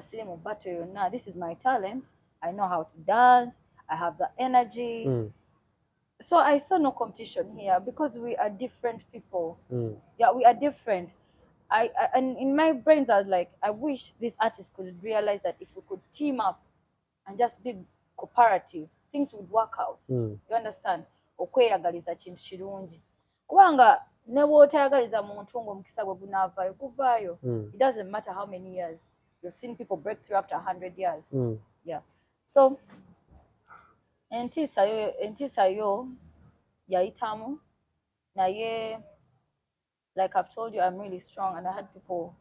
battle now, this is my talent. I know how to dance. I have the energy. So I saw no competition here because we are different people. Yeah, we are different. And in my brains, I was like, I wish these artists could realize that if we could team up and just be cooperative, things would work out. You understand? Okweyagaliza kintu kirungi. Kubanga ne wootayagaliza muntu ng'omukisa gwe gunaavaayo guvaayo. It doesn't matter how many years. You've seen people break through after 100 years. Yeah. So entiisa yo yayitamu naye like I've told you I'm really strong and I had people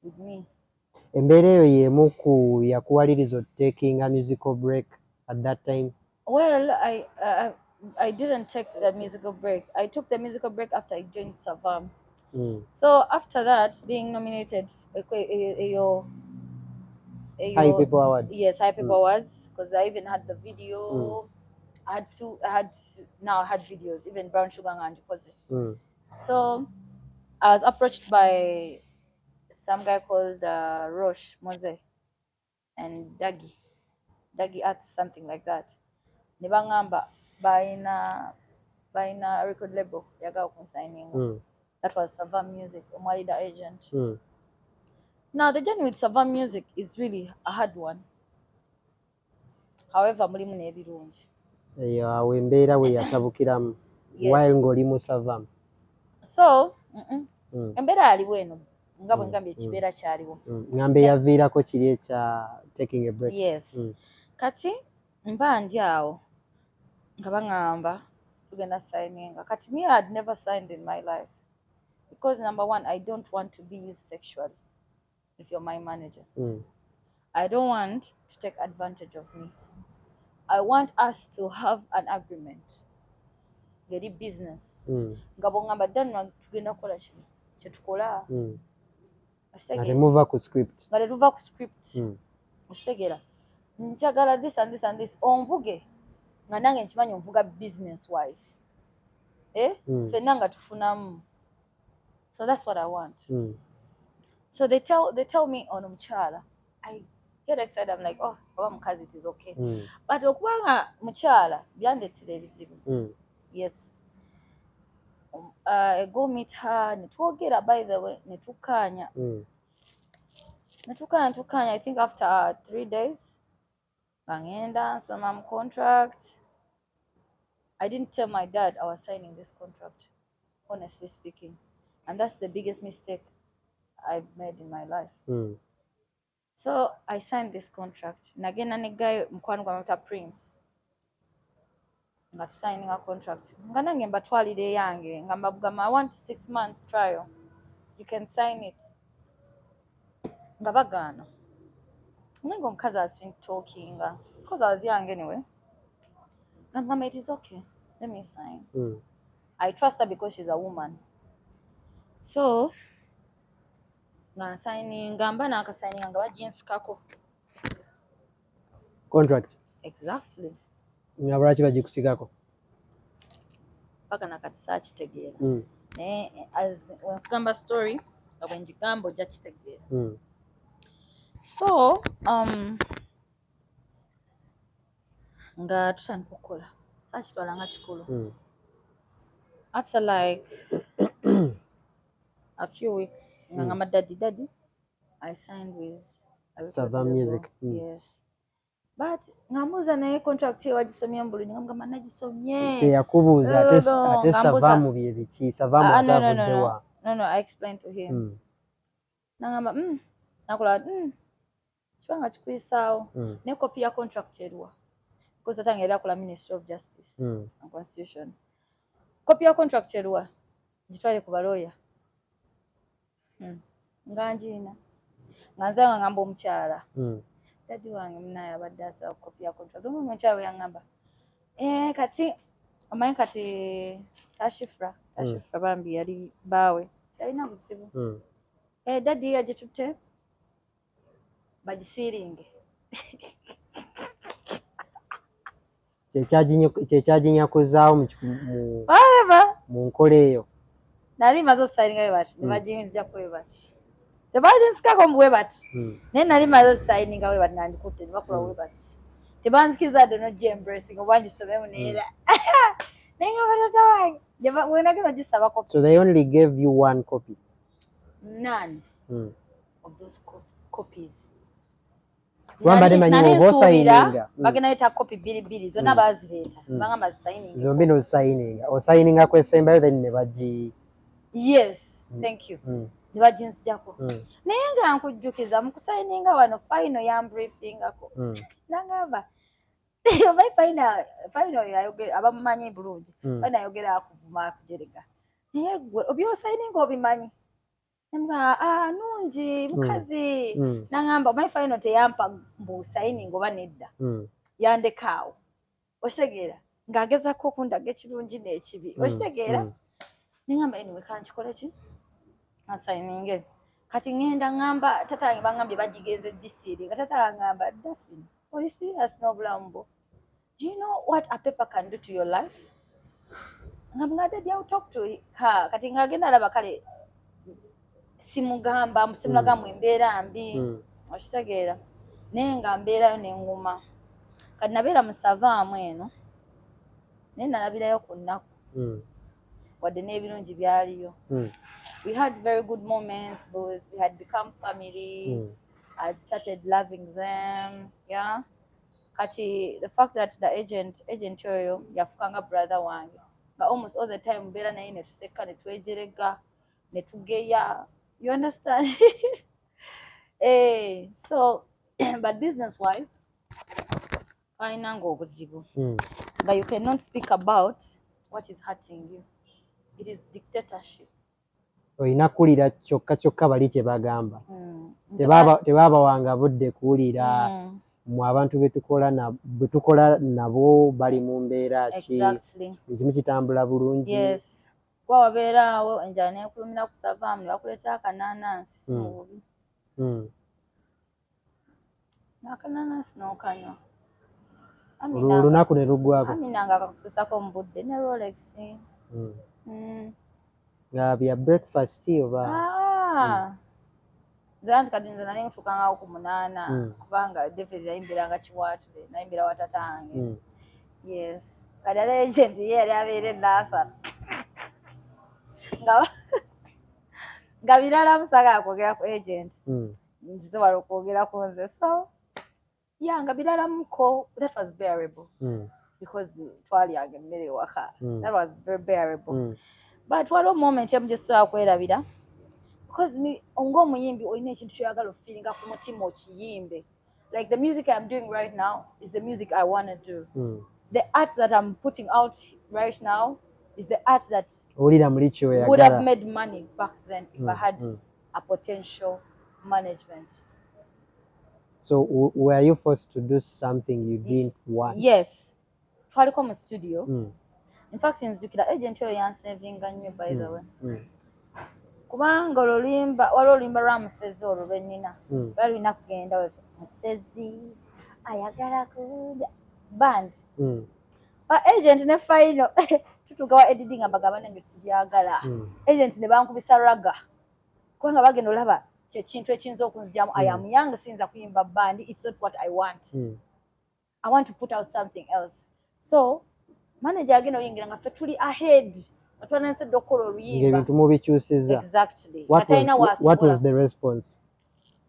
with me. Embeera eyo y'emu ku yakuwaliriza taking a musical break at that time? Well, I didn't take the musical break. I took the musical break after I joined SAVAM. So after that, being nominated High People Awards. Yes, High People Awards, because I even had the video. I had videos, even Brown Sugar and Jikozi. So I was approached by some guy called Roche Moze and Dagi Arts, something like that. Nibangamba baina record label yaga kunsigning. That was SAVAM Music, Omwalida agent. Now the journey with SAVAM Music is really a hard one. However, mulimu n'ebirungi. Awo embeera we yatabukiramu while ng'oli mu SAVAM. So embeera yaliwo eno nga bwe ngambye ekibeera kyaliwo. Ngambe yaviirako kiri ekya taking a break. Yes. Kati mba ndi awo nga baŋŋamba tugenda signinga. Kati me I had never signed in my life because number one, I don't want to be used sexually if you're my manager. I don't want to take advantage of me. I want us to have an agreement. Geri business. Nga bw'oŋŋamba Danra tugenda kukola kino kye tukola. Nga temuva ku script. Nga tetuva ku script. Okitegeera. Njagala this and this and this. Onvuge. Nga nange nkimanyi onvuga business wise. Ffenna nga tufunamu. So that's what I want. So they tell me on omukyala. I get excited. I'm like, oh, oba mukazi, it is okay. But okuba nga mukyala byandeetera ebizibu. Yes. I go meet her, netwogera by the way, netukkaanya. I think after 3 days, ngenda nsoma contract. I didn't tell my dad I was signing this contract, honestly speaking. And that's the biggest mistake I've made in my life. So I signed this contract. Nagenda ne guy mukwano gwa Mr. Prince. Nga signing a contract. Nga nange mbatwalire yange. Nga mbagamba I want 6 months trial. You can sign it. Nga bagaana. Nengo omukazi has been talking. Because I was young anyway. Nga it is okay. Let me sign. I trust her because she's a woman. So, nga signing. Ngamba naka signing. Nga bajinsikako. Contract. Exactly. Nga lwaki bagikusigako? Paka nakati saakitegeera. Naye as wenkugamba story nga bwenjigamba ojja kitegeera. So nga tutandika okukola saakitwala nga kikulu. After like a few weeks nga ngamba daddy I signed with SAVAM Music. Yes. But ngamuza naye contract ye wagisomye mbulungi ngamba nagisomye. Teyakubuuza ate SAVAM bye biki? SAVAM atavuddewa. No, I explained to him. Nangamba nakola kibanga kikwisaawo ne copy ya contract eruwa because atange era kola Ministry of Justice and Constitution. Copy ya contract eruwa gitwale ku balooya. Nganjina nganza ngamba omukyala daddy wange munaye abadde asaba copy ya contract. Omukyala yangamba kati omanyi kati tashifra bambi yali baawe yalina buzibu. Daddy yagitutte bagisiiringe. Kyekyaginyakuzaawo mu nkola eyo. Nali maze osayininga bwe bati ne bagiyinzijako bwe bati tebaginsikako mu bwe bati naye nali maze osayininga bwe bati nandikutte ne bakola bwe bati tebanzikiza dde nogyembracing oba ngisomemu neera naye nga batata wange wenagenda gisaba copy. So they only gave you one copy? None of those copies. Wambadde manyi oba osayininga bagenda leeta copy bbiri zonna baazireeta bagamba zisayininga zombi n'osayininga osayininga kwesembayo then ne bagi. Yes, thank you. Ne baginzijako naye nga nkujjukiza mu kusayininga wano fayino yambriefingako nangamba fayino yayogera abamumanyi bulungi fayino ayogera akuvuma akujerega naye gwe obyosayininga obimanyi nga nungi mukazi nangamba omanyi fayino teyampa mbu sayininga oba nedda yandekaawo okitegeera ng'agezako okundaga ekirungi n'ekibi okitegeera nengamba anyway kankikole ki ansayininge kati ngenda ngamba tata wange bangambye bagigenze gisiiringa tata angamba Daphne oli serious n'obulamu bwo. Do you know what a paper can do to your life? Ngamba daddy I'll talk to her kati ngagenda alaba kale simugamba simulaga embeera mbi okitegeera naye nga mbeerayo n'enguma kati nabeera mu SAVAM eno naye nalabirayo ku nnaku wadde n'ebirungi byaliyo. We had very good moments, but we had become family. I started loving them. Yeah. Kati the fact that the agent oyo yafukanga brother wange. But almost all the time mbera naye ne tuseka ne twejerega ne tugeya. You understand? So but business wise ainanga obuzibu. But you cannot speak about what is hurting you. It is dictatorship. Olina kuwulira kyokka bali kye bagamba. Tebabawanga budde kuwulira mu abantu bwe tukola nabo bali mu mbeera ki ekimu kitambula bulungi. Yes. Kuba wabeeraawo enjala neekulumira ku SAVAM ne bakuleeta akanaanansi si mu bubi. N'akanaanansi n'okanywa. Olunaku ne luggwako. Amina nga kakutuusako mu budde ne Rolex. Nga bya breakfast oba zanti kati nze nali ntuukangawo ku 8 kubanga David yayimbiranga kiwaatule nayimbira watata wange. Yes kati ala agent ye yali abeera Nasara nga birala musagala kwogera ku agent nzisobola okwogera ku nze so nga birala muko that was bearable because twalyanga emmere ewaka that was very bearable. But waliwo moment emugisobola kwerabira because me ng'omuyimbi olina ekintu kyoyagala okufiiringa ku mutima okiyimbe. Like the music I'm doing right now is the music I want to do. The art that I'm putting out right now is the art that would have made money back then if I had a potential management. So were you forced to do something you didn't want? Yes. Twaliko mu studio. In fact, nzikira agent yo yansevinga nnyo by the way. Kubanga olulimba lwa musezi olwo lwennyina balina kugenda oti musezi ayagala kuja band agent ne final tutuga wa editing abagaba nange sibyagala agent ne bankubisa raga kubanga bagenda olaba kintu ekiyinza okunzijamu I am young sinza kuyimba band, it's not what I want. I want to put out something else. So manager agenda oyingira nga ffe tuli ahead. Exactly. What was the response?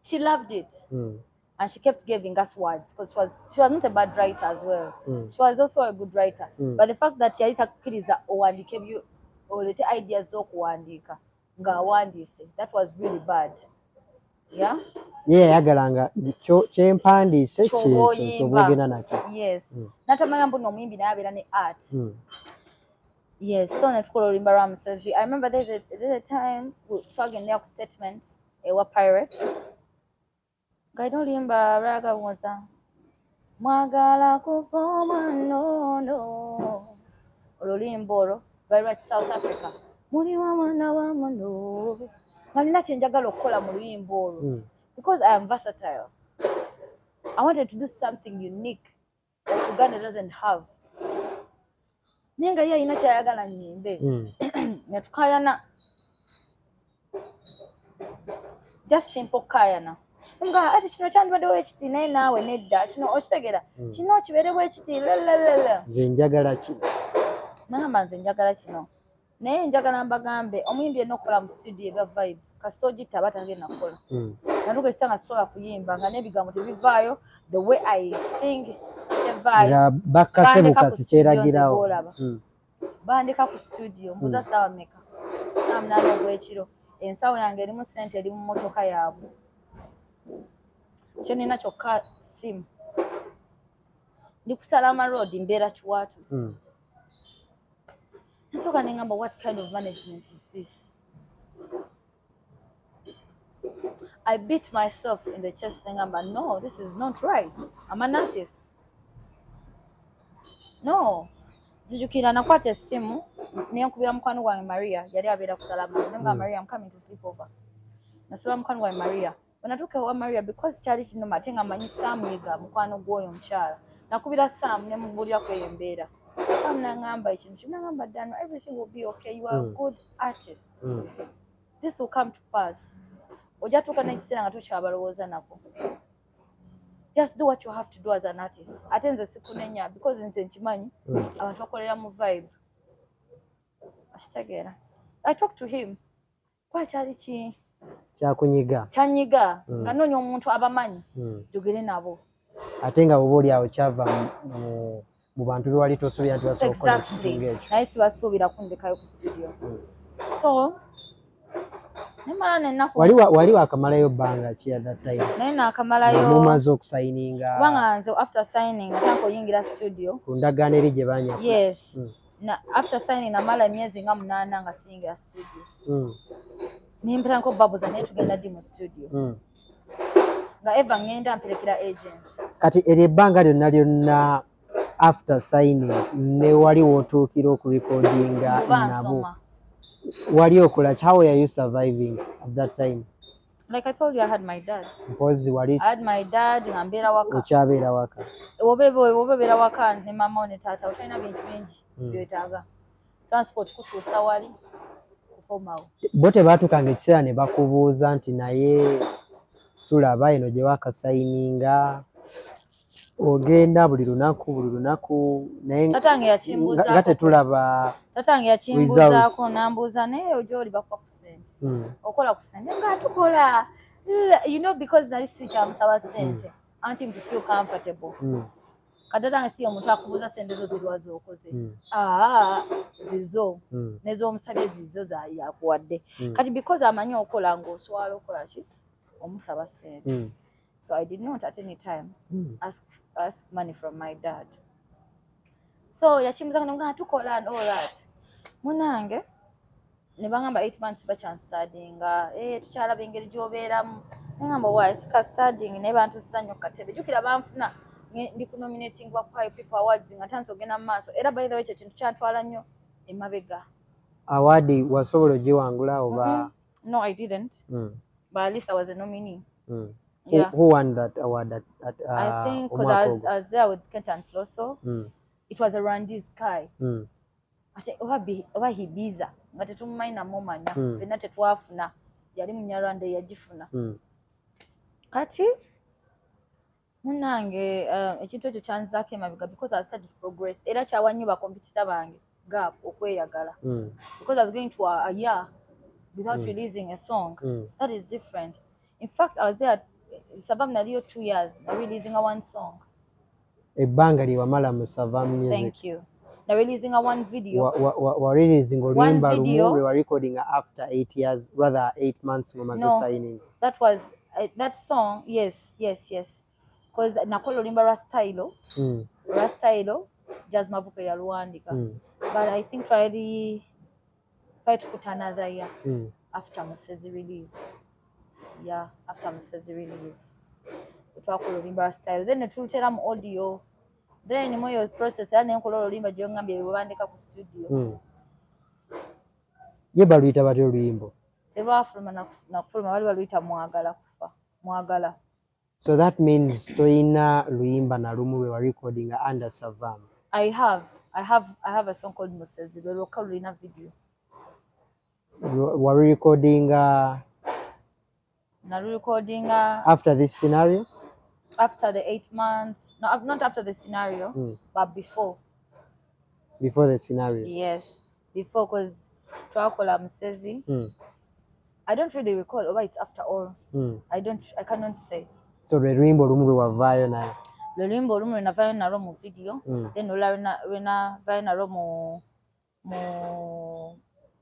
She loved it. And she kept giving us words because she was not a bad writer as well. She was also a good writer. But the fact that yali takkiriza owandiike olete ideas z'okuwandiika ng'awandiise, that was really bad. Yeah? Yagalanga kyempandiise ky'obwogenda nakyo. Yes. Natamanya mbu n'omuyimbi naye abeera ne art. Yes, so natukola olimba lwa musezi. I remember there's a time we talking there statement ewa pirate. Gaino olimba raga woza. Mwagala kuvoma nono. Olulimboro right South Africa. Muli wa mwana wa mono. Nalina kyenjagala okukola mu luyimboro. Because I am versatile. I wanted to do something unique that Uganda doesn't have. Nenga ya ina kyayagala nyimbe netukayana just simple kayana nga ati kino kyandibadde wekiti naye naawe nedda kino okitegera kino kibeere bwekiti lelelele nze njagala ki nagamba nze njagala kino naye njagala mbagambe omuyimbi yenna okukola mu studio ebya vibe kasita ogitta aba tagenda kukola natuka ekisa nga sisobola kuyimba nga n'ebigambo tebivaayo the way I sing nga bakasebuka sikyeragirawo bandika ku studio mbuza saawa meka saa 8 ogw'ekiro ensawo yange erimu ssente eri mu mmotoka yaabwe kyo nina kyokka simu ndi ku Salama Road mbeera Kiwaatu nsooka ne ngamba what kind of management is this? I beat myself in the chest ne ngamba no, this is not right. I'm an artist. No. Zijukira nakwata essimu nenkubira mukwano gwange Maria yali abeera ku Salama. Nanga Maria, I'm coming to sleep over. Nasaba mukwano gwange Maria. Wanatuka wa Maria because kyali kinoma ate nga manyi Samuyiga mukwano gwoyo omukyala. Nakubira Sam ne mubulira kweyembeera. Sam nangamba ekintu kino nangamba Danra, everything will be okay. You are a good artist. This will come to pass. Ojatuka n'ekiseera nga tokyabalowooza nako. Just do what you have to do as an artist. Ate nze sikunenya because nze nkimanyi abantu bakolera mu vibe. Ashitegeera. I talked to him. Kwa kyali ki kyanyiga nga noonya omuntu abamanyi jogere nabo. Ate nga bwoba oli awo kyava mu bantu be wali tosuubira nti basobola okukola ekintu ng'ekyo. Naye sibasuubira kundekayo ku studio. So wali wakamalayo bbanga ki at that time? Naye nakamalayo mumaze okusayininga kubanga nze after signing natandika oyingira studio ku ndagaano eri gye banya. Yes. After signing namala emyezi nga 8 nga siyingira studio. Nimpitako babuza naye tugenda ddi mu studio. Nga eva ngenda mperekera agent. Kati eryo ebbanga lyonna after signing ne wali wootuukira okurecordinga nabo. Wali okola ki? How were you surviving at that time? Like I told you, I had my dad. Because wali I had my dad nga mbeera waka. Okyabeera waka. Wobeera waka ne mama ne taata otalina bintu bingi byetaaga. Transport kutuusa wali kukomawo. Bo tebaatuukanga ekiseera ne bakubuuza nti naye tulaba eno gye wakasayininga ogenda buli lunaku naye tatange yakimbuza nga tetulaba tatange yakimbuzaako nambuuza naye ojo oli bakuwa ku ssente okola ku ssente nga tukola you know because nali si kyamusaba ssente anti to feel comfortable kadada si omuntu akubuza sente zo zirwazo okoze zizo nezo omusabye zizo za yakuwadde kati because amanyi okola ng'oswala okola ki omusaba sente so I did not at any time ask money from my dad so yachimuza nga tukola and all that munange ne bangamba 8 months bachan studying tukyala bengeri gy'obeeramu ngamba why sika studying ne bantu Sanyu katebe jukira banfuna ndi ku nominating kwa people awards nga tanso gena maaso era by the way kintu kyatwala nnyo emabega award wasobola giwangula oba no I didn't but at least I was a nominee yeah. Who won that award at I think because I was there with Kentan Flosso it was around this guy ate oba hibiza nga tetumumanya mumanya fena tetwafuna yali munyarwanda yagifuna kati munange ekintu ekyo kyanzaako emabega because I started to progress era kyawanyo bakompetita bange gap okweyagala because I was going to a year without releasing a song that is different in fact I was there SAVAM naliyo 2 years releasing a one song ebbanga liwamala mu SAVAM music thank you na releasing a one video wa releasing oluyimba lumu we were recording after 8 years rather 8 months ngomazo signing that was that song yes because nakola oluyimba lwa style jazz mavuko ya luandika but I think try to put another year after Musezi release after Musezi release twakola oluyimba lwa style then netulutera mu audio then moyo process yani nkola oluyimba gyo ngambye webandika ku studio ye baluyita batyo oluyimbo tebafuluma nakufuluma bali baluyita mwagala so that means toyina luyimba na lumu we were recording under SAVAM I have a song called Musezi we local in a video were recording after this scenario after the 8 months no not after the scenario but before the scenario yes before because twakola Musezi I don't really recall over it's after all I cannot say so lwimbo lumu lwe wavaayo nayo lwimbo lumu lwenavaayo nalwo mu video then lwenavaayo nalwo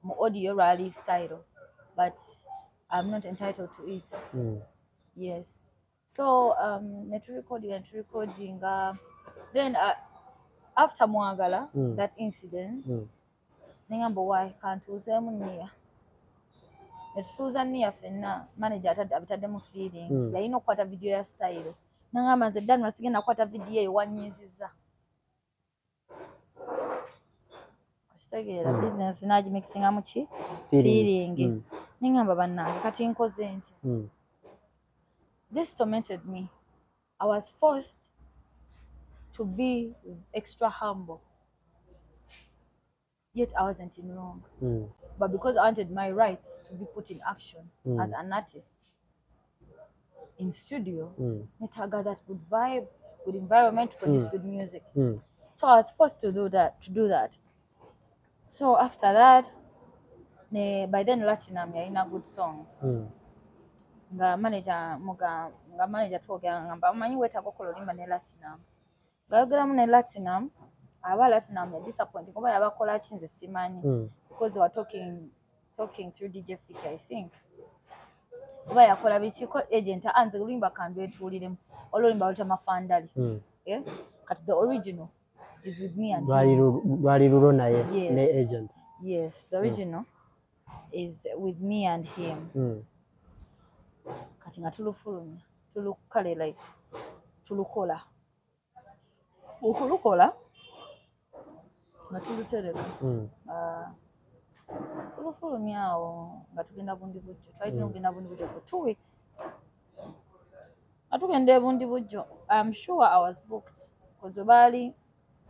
mu audio rally style but I'm not entitled to it yes so net recording then after mwagala that incident ningamba why can't uzemu niya netutuuza niya fenna manager abitadde mu feeling yalina okukwata video ya style nangamba nze Danra sigenda kukwata video eyo wanyiziza kitegeera business nagimixinga mu ki feeling ningamba bannange kati nkoze nti this tormented me I was forced to be extra humble yet I wasn't in wrong but because I wanted my rights to be put in action as an artist in studio I got that good vibe good environment to produce good music so I was forced to do that so after that by then Latinum yalina good songs nga manager twogera ngamba amanyi wetaaga okukola olimba ne Latinum gayogeramu ne Latinum aba Latinum ya disappointing kuba yabakola kinze simanyi because they were talking through DJ Fiki I think kuba yakola biki ko agent anze olimba kandu etuuliremu ololimba luta mafandali kati the original is with me and lwali lulo naye ne agent yes the original is with me and him kati nga tulufulumya tulukale like tulukola okulukola nga tulutereka tulufulumya awo nga tugenda bundi bujjo twali tugenda bundi bujjo for 2 weeks atugenda bundi bujjo I'm sure I was booked because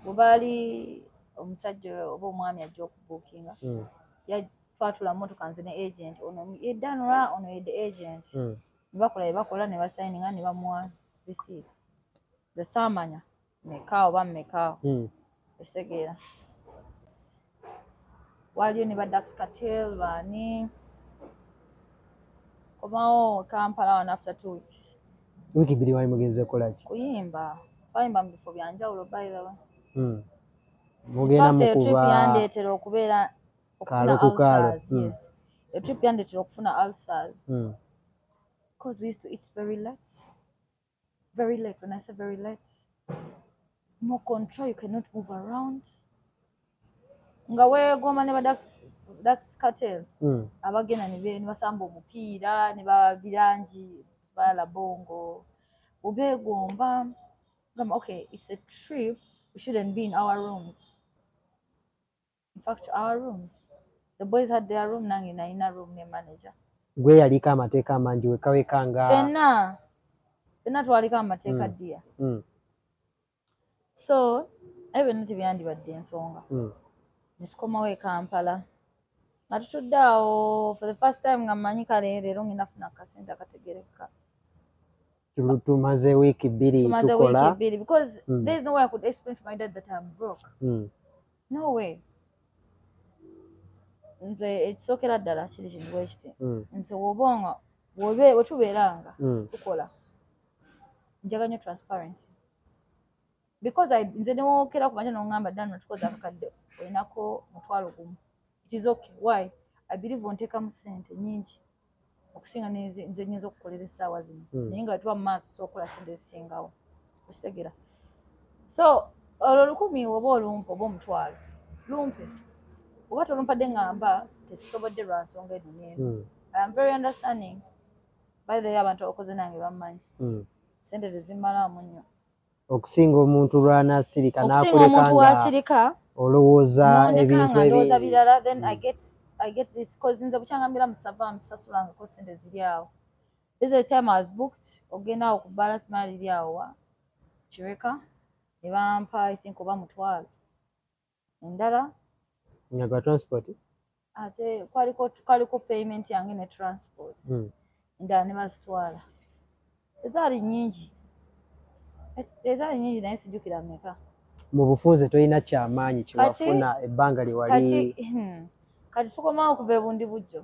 obaali omusajja oba omwami ajja okubuukinga twatula motoka nze ne agent ono ye Danra ono ye the agent bakola ne basayininga ne bamuwa receipt the samanya mekao ba mekao esegeera waliyo ne Dax Cartel bani komao Kampala after 2 weeks wiki bili wali mugenze kolaki kuyimba twayimba mu bifo byanjawulo by the way. Mugenda trip mukuba yandeetera okubeera okufuna ulcers. Yes, a trip yandeetera okufuna ulcers because we used to eat very late. Very late. When I say very late, no control, you cannot move around. Nga weegoma ne Dax Cartel abagenda ne basamba omupiira ne babirangi bala bongo obeegomba ngamba okay, it's a trip, we shouldn't be in our rooms. In fact, our rooms, the boys had their room, nange nalina room ne manager. Gwe yaliko amateeka amangi wekawekanga fenna twaliko amateeka ddiya. So ebyo nno tebyandibadde ensonga. Ne tukomawo e Kampala nga tutudde awo for the first time nga mmanyi kale leero ngenda funa akasente akategereka. Tumaze wiiki bbiri tukola because there is no way I could explain to my dad that I'm broke. No way. Nze ekisookera ddala kiri kintu bwe kiti nze w'obanga we tubeeranga tukola njaga nnyo transparency because nze newookera ku manja n'oŋŋamba ddala tukoze akakadde olinako $1,000. It is okay. Why? I believe onteekamu ssente nnyingi okusinga nze nnyinza okukolera essaawa zino naye nga tuba mu maaso sookola ssente ezisingawo okitegeera. So olwo 1,000 oba olumpa oba $1,000 lumpe oba tolumpadde ngamba tetusobodde lwa nsonga eno n'eno. I am very understanding. By the way, abantu abakoze nange bammanyi ssente tezimalaamu nnyo okusinga omuntu lw'anaasirika n'akulekanga olowooza ebintu ndowooza birala. Then I get this because nze bukyangambira mu SAVAM sasulangako ssente ziri awo. This is the time I was booked ogenda awo ku balance mali iri awo wa Kireka ne bampa I think oba $1,000 endala nga transport ate kwaliko payment yange ne transport endala ne bazitwala. Ezaali nnyingi naye sijjukira mmeka. mu bufunze tolina kyamaanyi kyewafuna ebbanga lyewali kati tukomawo okuva ebundi bujjo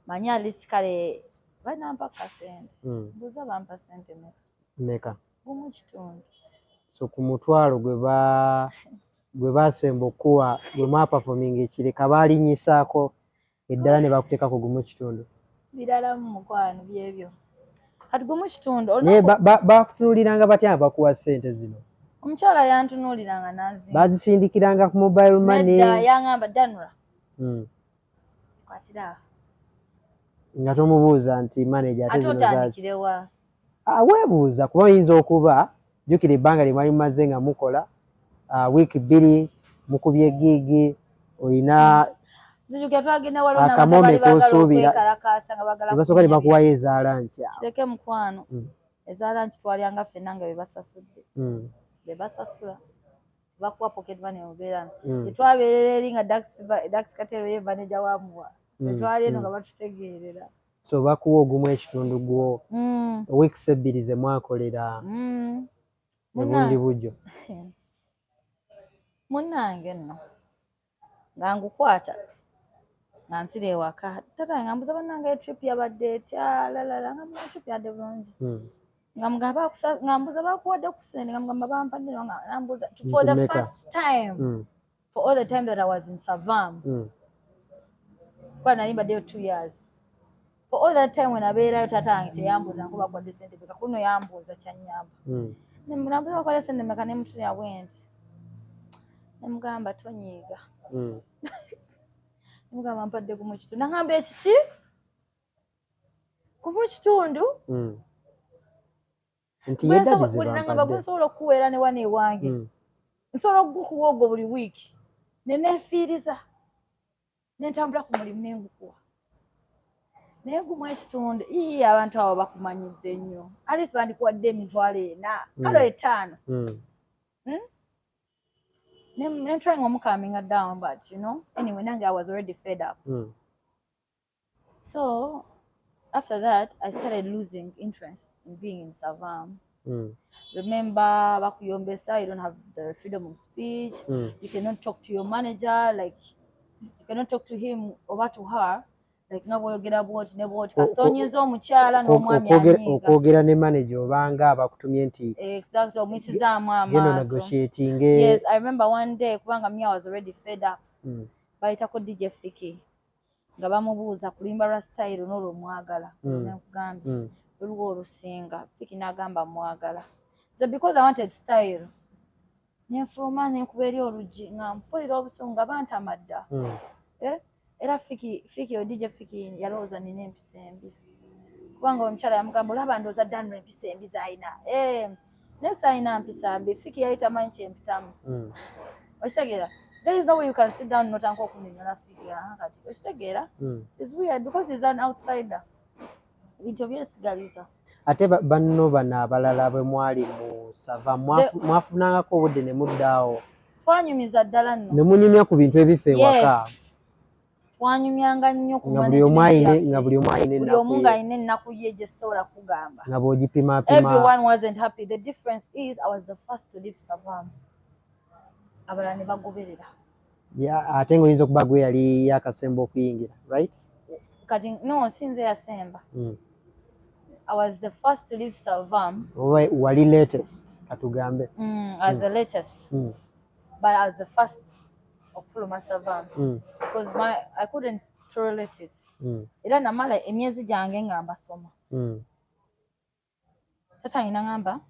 manyi at least kale banampa kasente mbuuza bampa sente meka $1.5. so ku $1,000 gwe baasemba okuwa gwe mwapafominga ekireka baalinyisaako eddala ne bakuteekako $1.5 birala mu mukwano byebyo kati $1.5 naye bakutunuuliranga batya bakuwa ssente zino. Omukyala yantunuuliranga n'azimba bazisindikiranga ku mobile money yaŋŋamba Danra kwatira nga tomubuuza nti manager ate zino otandikirewa weebuuza kuba oyinza okuba jjukira ebbanga lye mwali mumaze nga mukola wiiki bbiri mukubye gigi olina zijukira twagenda waliwo akamome k'osuubira basooka ne bakuwayo ezaalanki kireke mukwano ezaalanki twalyanga ffenna nga bebasasudde bebasasula bakuwa pocket money obeeranga tetwabeerera eri nga Dax Katero ye manager wamuwa tetwali eno nga batutegeerera so bakuwa $1.5 gwo weeks 2 ze mwakolera ebundi bujjo munnange nno nga ngukwata nga nsira ewaka tata nga mbuza bannange trip yabadde etya lalala nga mbuza trip yadde bulungi nga mbuza bakuwadde ku ssente nga mugamba bampadde nga mbuza for the first time for all the time that I was in SAVAM kuba nali mbaddeyo 2 years for all that time when abeerayo tata wange teyambuuza nko bakuwadde ssente beka kuno yambuuza kyanyamba nambuza bakuwadde ssente meka ne mutuya bwenti nemugamba tonyiiga nemugamba mpadde $1.5 nagamba ekiki $1.5 nti yeddabize nagamba gwe nsobola okukuweera ne wana ewange nsobola okugukuwa ogwo buli wiiki neneefiiriza nentambula ku mulimu nengukuwa naye $1.5 ii abantu abo bakumanyidde nnyo alisi bandikuwadde $4,000 kale 5 I'm trying to calming her down, but you know, anyway, nange I was already fed up. So after that, I started losing interest in being in SAVAM. Remember, Bakuyombesa, you don't have the freedom of speech. You cannot talk to your manager, like you cannot talk to him or to her like nga bw'oyogera bw'oti ne bw'oti kasita onyiza omukyala n'omwami anyiiga okwogera ne manager obanga abakutumye nti exactly omuyisizaamu amaaso geno negotiating. yes I remember one day kubanga me I was already fed up bayitako DJ Fiki nga bamubuuza kulimba lwa style n'olwo mwagala nekugambye oluwo olusinga Fiki n'agamba mwagala so because I wanted style nenfuluma nenkuba eri oluggi nga mpulira obusungu nga bantamadda era Fiki o DJ Fiki yalowooza nina empisa embi kubanga omukyala yamugamba olaba ndowooza Danra empisa embi z'alina naye saalina mpisa mbi Fiki yali tamanyi kyempitamu okitegeera there is no way you can sit down n'otandika okunyonnyola Fiki kati okitegeera it's weird because he's an outsider ebintu byesigaliza ate banno bano abalala bwe mwali mu SAVAM mwafunangako obudde ne muddaawo twanyumiza ddala nno ne munyumya ku bintu ebifa ewaka twanyumyanga nnyo ku nga buli omu alina buli omu ng'alina ennaku ye gye sobola kugamba nga bw'ogipimaapima everyone wasn't happy the difference is I was the first to leave SAVAM abalala ne bagoberera ate ng'oyinza okuba gwe yali yakasemba okuyingira right kati no sinze yasemba I was the first to leave SAVAM. Wali latest katugambe as the latest but I was the first okufuluma SAVAM because I couldn't tolerate it era namala emyezi gyange nga mbasoma tatange nangamba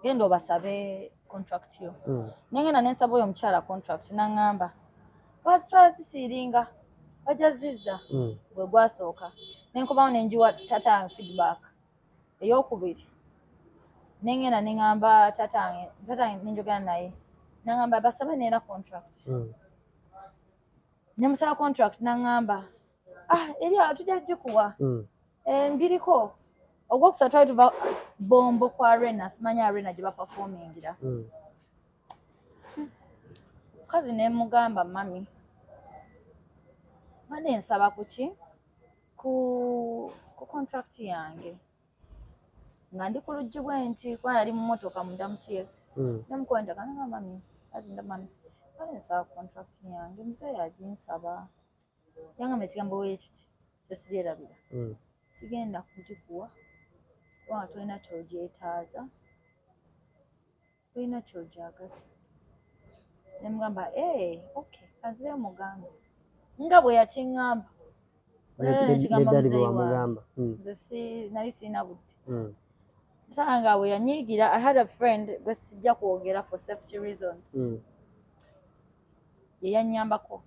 genda obasabe contract yo nengenda nensaba oyo omukyala contract nangamba bazitwala zisiiringa bajazizza bwe gwasooka nenkubawo nenjiwa tatange feedback eyokubiri nengenda nengamba tatange nenjogera naye nangamba basabe neera contract nemusaba contract nangamba eri awo tujja gikuwa mbiriko ogwokusatu twali tuva bombo kwa arena simanyi arena gye baperformingira mukazi nemugamba mami bane nsaba kuki ku contract yange nga ndi ku luggi bwe nti kuba yali mu motoka munda mu TX nemukwenda kananga mami azinda mami bane nsaba contract yange muzeeyi aginsaba yangamba ekigambo weekiti tesiryerabira sigenda kugikuwa kubanga tolina kyogyetaaza tolina kyogyagaza nemugamba okay kanzire mugambe nga bwe yakiŋŋamba nekigamba muzeeyi wange nze nali sirina budde Tanga bwe yanyiigira I had a friend gwe sijja kwogera for safety reasons ye yannyambako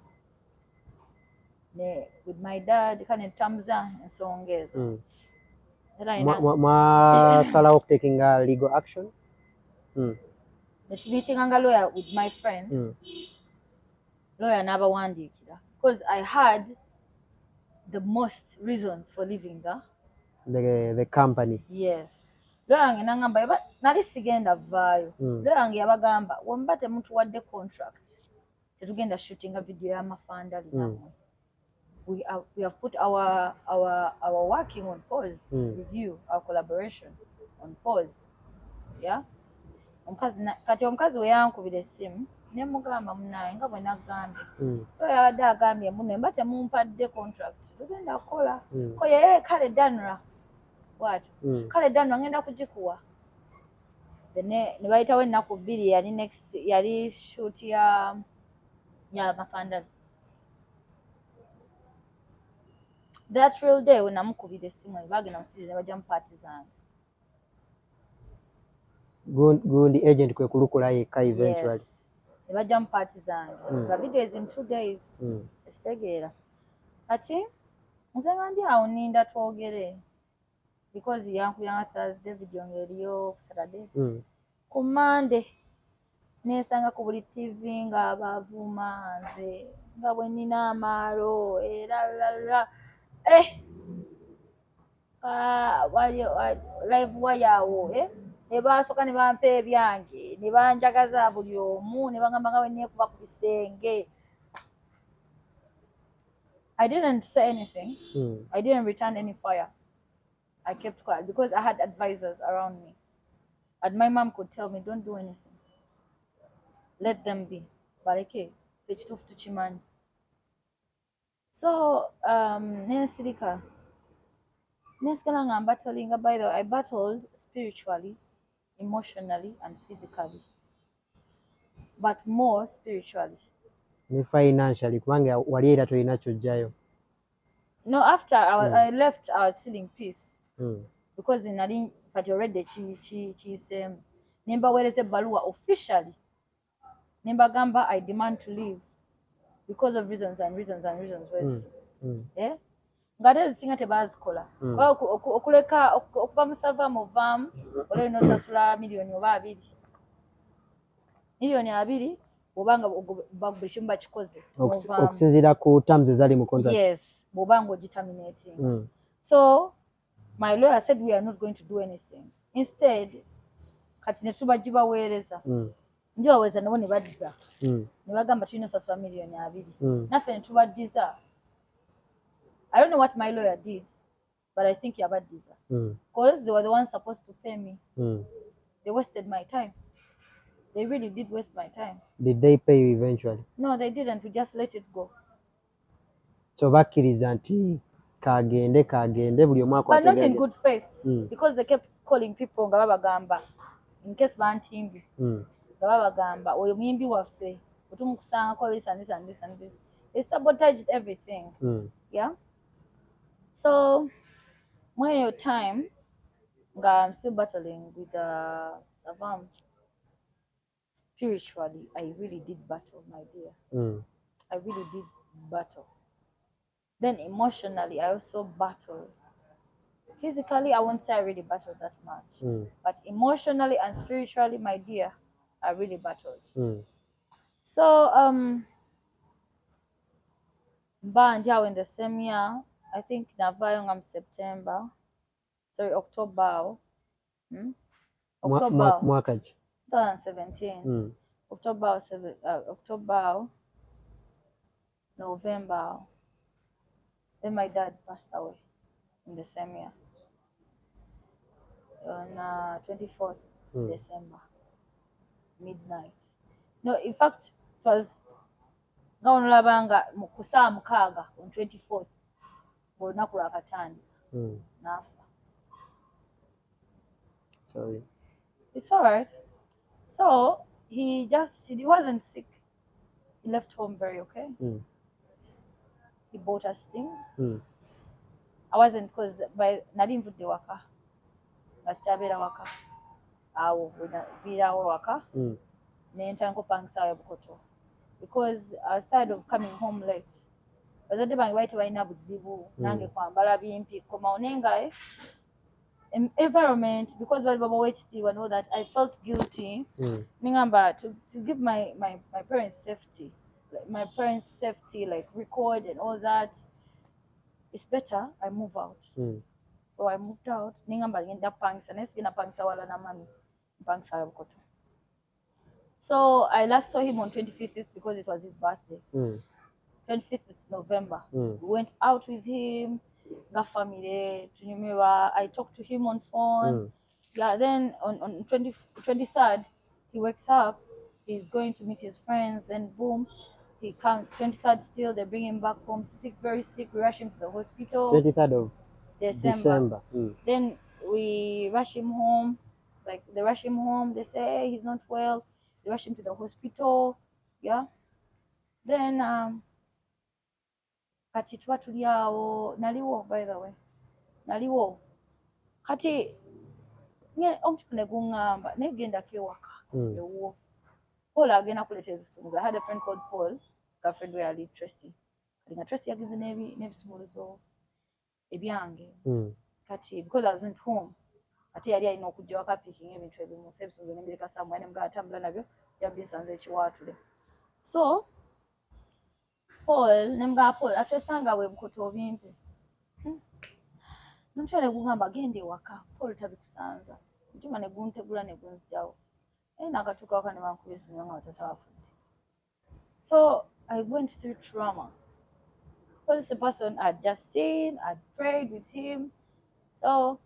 with my dad kane tutamuza ensonga ezo mwasalawo okutekinga legal action netumiitinganga lawyer with my friend lawyer n'abawandiikira because I had the most reasons for leaving the company yes lawyer wange nangamba nali sigenda vaayo lawyer wange yabagamba wemba temutuwadde contract tetugenda shootinga video y'amafandali namwe we have put our working on pause review our collaboration on pause kati omukazi we yankubira essimu nemugamba munaye nga bwe nagambye yabadde agambye muno emba temumpadde contract tugenda kukola ko yeye kale Danra bwatyo kale Danra ngenda kugikuwa ne bayitawo ennaku bbiri yali shoot ya mafandali that real day we namukubira essimu bagenda musiriza bajja mu party zange gundi agent kwe kulukula yekka eventually ne bajja mu party zange the video is in 2 days ekitegeera kati nze nga ndi awo ninda twogere because yankubiranga Thursday video ng'eriyo ku Saturday ku Monday nesanga ku buli TV nga bavuma nze nga bwe nina amaalo era live wayawo ne basooka ne bampa ebyange ne banjagaza buli omu ne bagamba nga wenneekuba ku bisenge I didn't say anything I didn't return any fire I kept quiet because I had advisors around me and my mom could tell me don't do anything let them be baleke ekituufu tukimanyi So nensirika nesigala nga battling. By the way, I battled spiritually, emotionally and physically, but more spiritually. Ne financially kubanga wali era tolina kyojjayo. No, after I left, I was feeling peace. Because nali kati already kiyiseemu ne mbaweereza ebbaluwa officially ne mbagamba I demand to leave because of reasons west. Nga ate ezisinga tebaazikola okuleka okuva mu SAVAM ovaamu olina osasula miliyoni oba 2 miliyoni 2 bw'obanga buli kimu bakikoze okusinziira ku terms ezali mu contract. Yes, bw'obanga ogiterminating. So my lawyer said we are not going to do anything. Instead, kati ne tubagibaweereza njibaweereza nabo ne baddiza ne bagamba tulina osasula miliyoni 2 naffe ne tubaddiza. I don't know what my lawyer did, but I think yabaddiza because they were the ones supposed to pay me. They wasted my time. They really did waste my time. Did they pay you eventually? No, they didn't. We just let it go. So bakkiriza nti kagende buli omu but not in good faith because they kept calling people nga babagamba in case bantimbi nga babagamba oyo muyimbi waffe otumukusangako this and this and this and this. They sabotaged everything. Yeah, so when your time nga I'm still battling with the SAVAM, spiritually I really did battle, my dear. I really did battle. Then emotionally, I also battled. Physically, I won't say I really battled that much. But emotionally and spiritually, my dear, I really battled. So, Banja in the same year, I think Navayongam September, sorry, October. October. Mwakaji. 2017. October, November. Then my dad passed away in the same year on 24th December, midnight. No, in fact, it was Gaunulabanga Mukusa Mukaga on 24th, or Nakura Katani. Nafa. Sorry. It's all right. So he wasn't sick. He left home very okay. He bought us things. I wasn't, because by Nadim Vudde waka, Bastabera waka, awo Vida waka, Nentanko Pangsa Bukoto. Because I was tired of coming home late. But the day I went to Buzibu, Nange Kwambala BMP, Koma Onenga, environment, because Baba HT and all that, I felt guilty. Ningamba to give my parents safety. My parents' safety, like record and all that, it's better I move out. So I moved out. Ningamba ngenda pangisa nesigina pangisa wala na mami pangisa yokoto. So I last saw him on 25th because it was his birthday. 25th November. We went out with him. Family. I talked to him on phone. Yeah. Then on 23rd, he wakes up. He's going to meet his friends. Then boom. He comes 23rd still, they bring him back home sick, very sick. We rush him to the hospital. 23rd of December. Then we rush him home. Like they rush him home, they say hey, he's not well. They rush him to the hospital. Yeah. Then kati tuba tuli awo naliwo, by the way. Naliwo. Kati omutuku ne gungamba negenda kewaka. Ewo. Paul agenda kuleta ebisumuluzo. I had a friend called Paul, girlfriend where I live, Tracy. Kati Tracy yagize n'ebisumuluzo ebyange. Kati because I wasn't home. Kati yali alina okujja waka picking ebintu ebimu. Ebisumuluzo n'embireka Samuel mga atambula nabyo yabisanze ekiwaatule. So Paul nemga Paul atwesanga we bukoto obimpe. Nomchale kugamba gende waka. Paul tabikusanza. Mtima ne guntegula ne gunjawo. Nakatuka waka ne bankubisa nga watata wafudde. So I went through trauma. Because the person I'd just seen, I'd prayed with him. So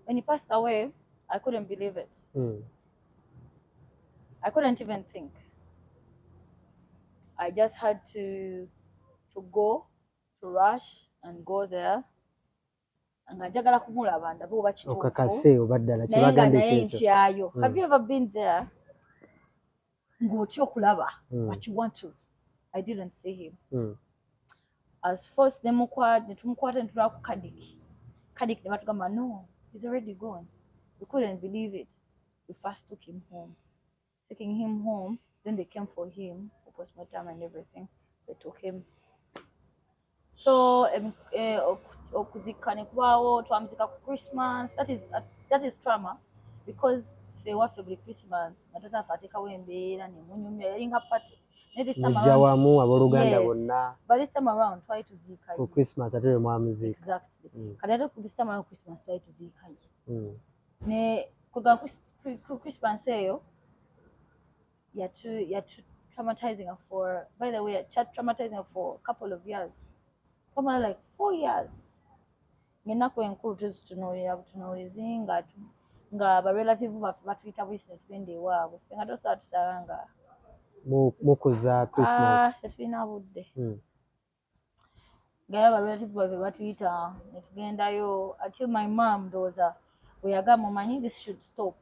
when he passed away, I couldn't believe it. I couldn't even think. I just had to go to rush and go there. Nga njagala kumulaba ndabo bakituufu. Okakase obaddala kibagambe ekyo. Have you ever been there? Ng'otya okulaba but you want to. I didn't see him. As first netumukwata netulaba ku Kadik ne batugamba no, he's already gone. We couldn't believe it. We first took him home. Taking him home, then they came for him for postmortem and everything. They took him. So okuzika ne kubaawo twamuzika ku Christmas. That is trauma because they were every Christmas. Natata afaatekawo embeera ne munyumya yalinga party. Mujjawamu abooluganda bonna. But this time around try to zika ku Christmas ate lwe mwamuziika. Exactly. Kati ate this time around Christmas try to zika ne kuga ku Christmas eyo ya traumatizing her for, by the way, traumatizing her for a couple of years. Probably like 4 years. Ngenako enkulu tunoolezi nga ba relative batuyita buyisi ne tugenda ewaabwe. Nga tosobola tusanga mukuza Christmas. Tetulina budde. Nga ba relative baffe batuyita ne tugendayo until my mom ndowooza bwe yagamba omanyi this should stop.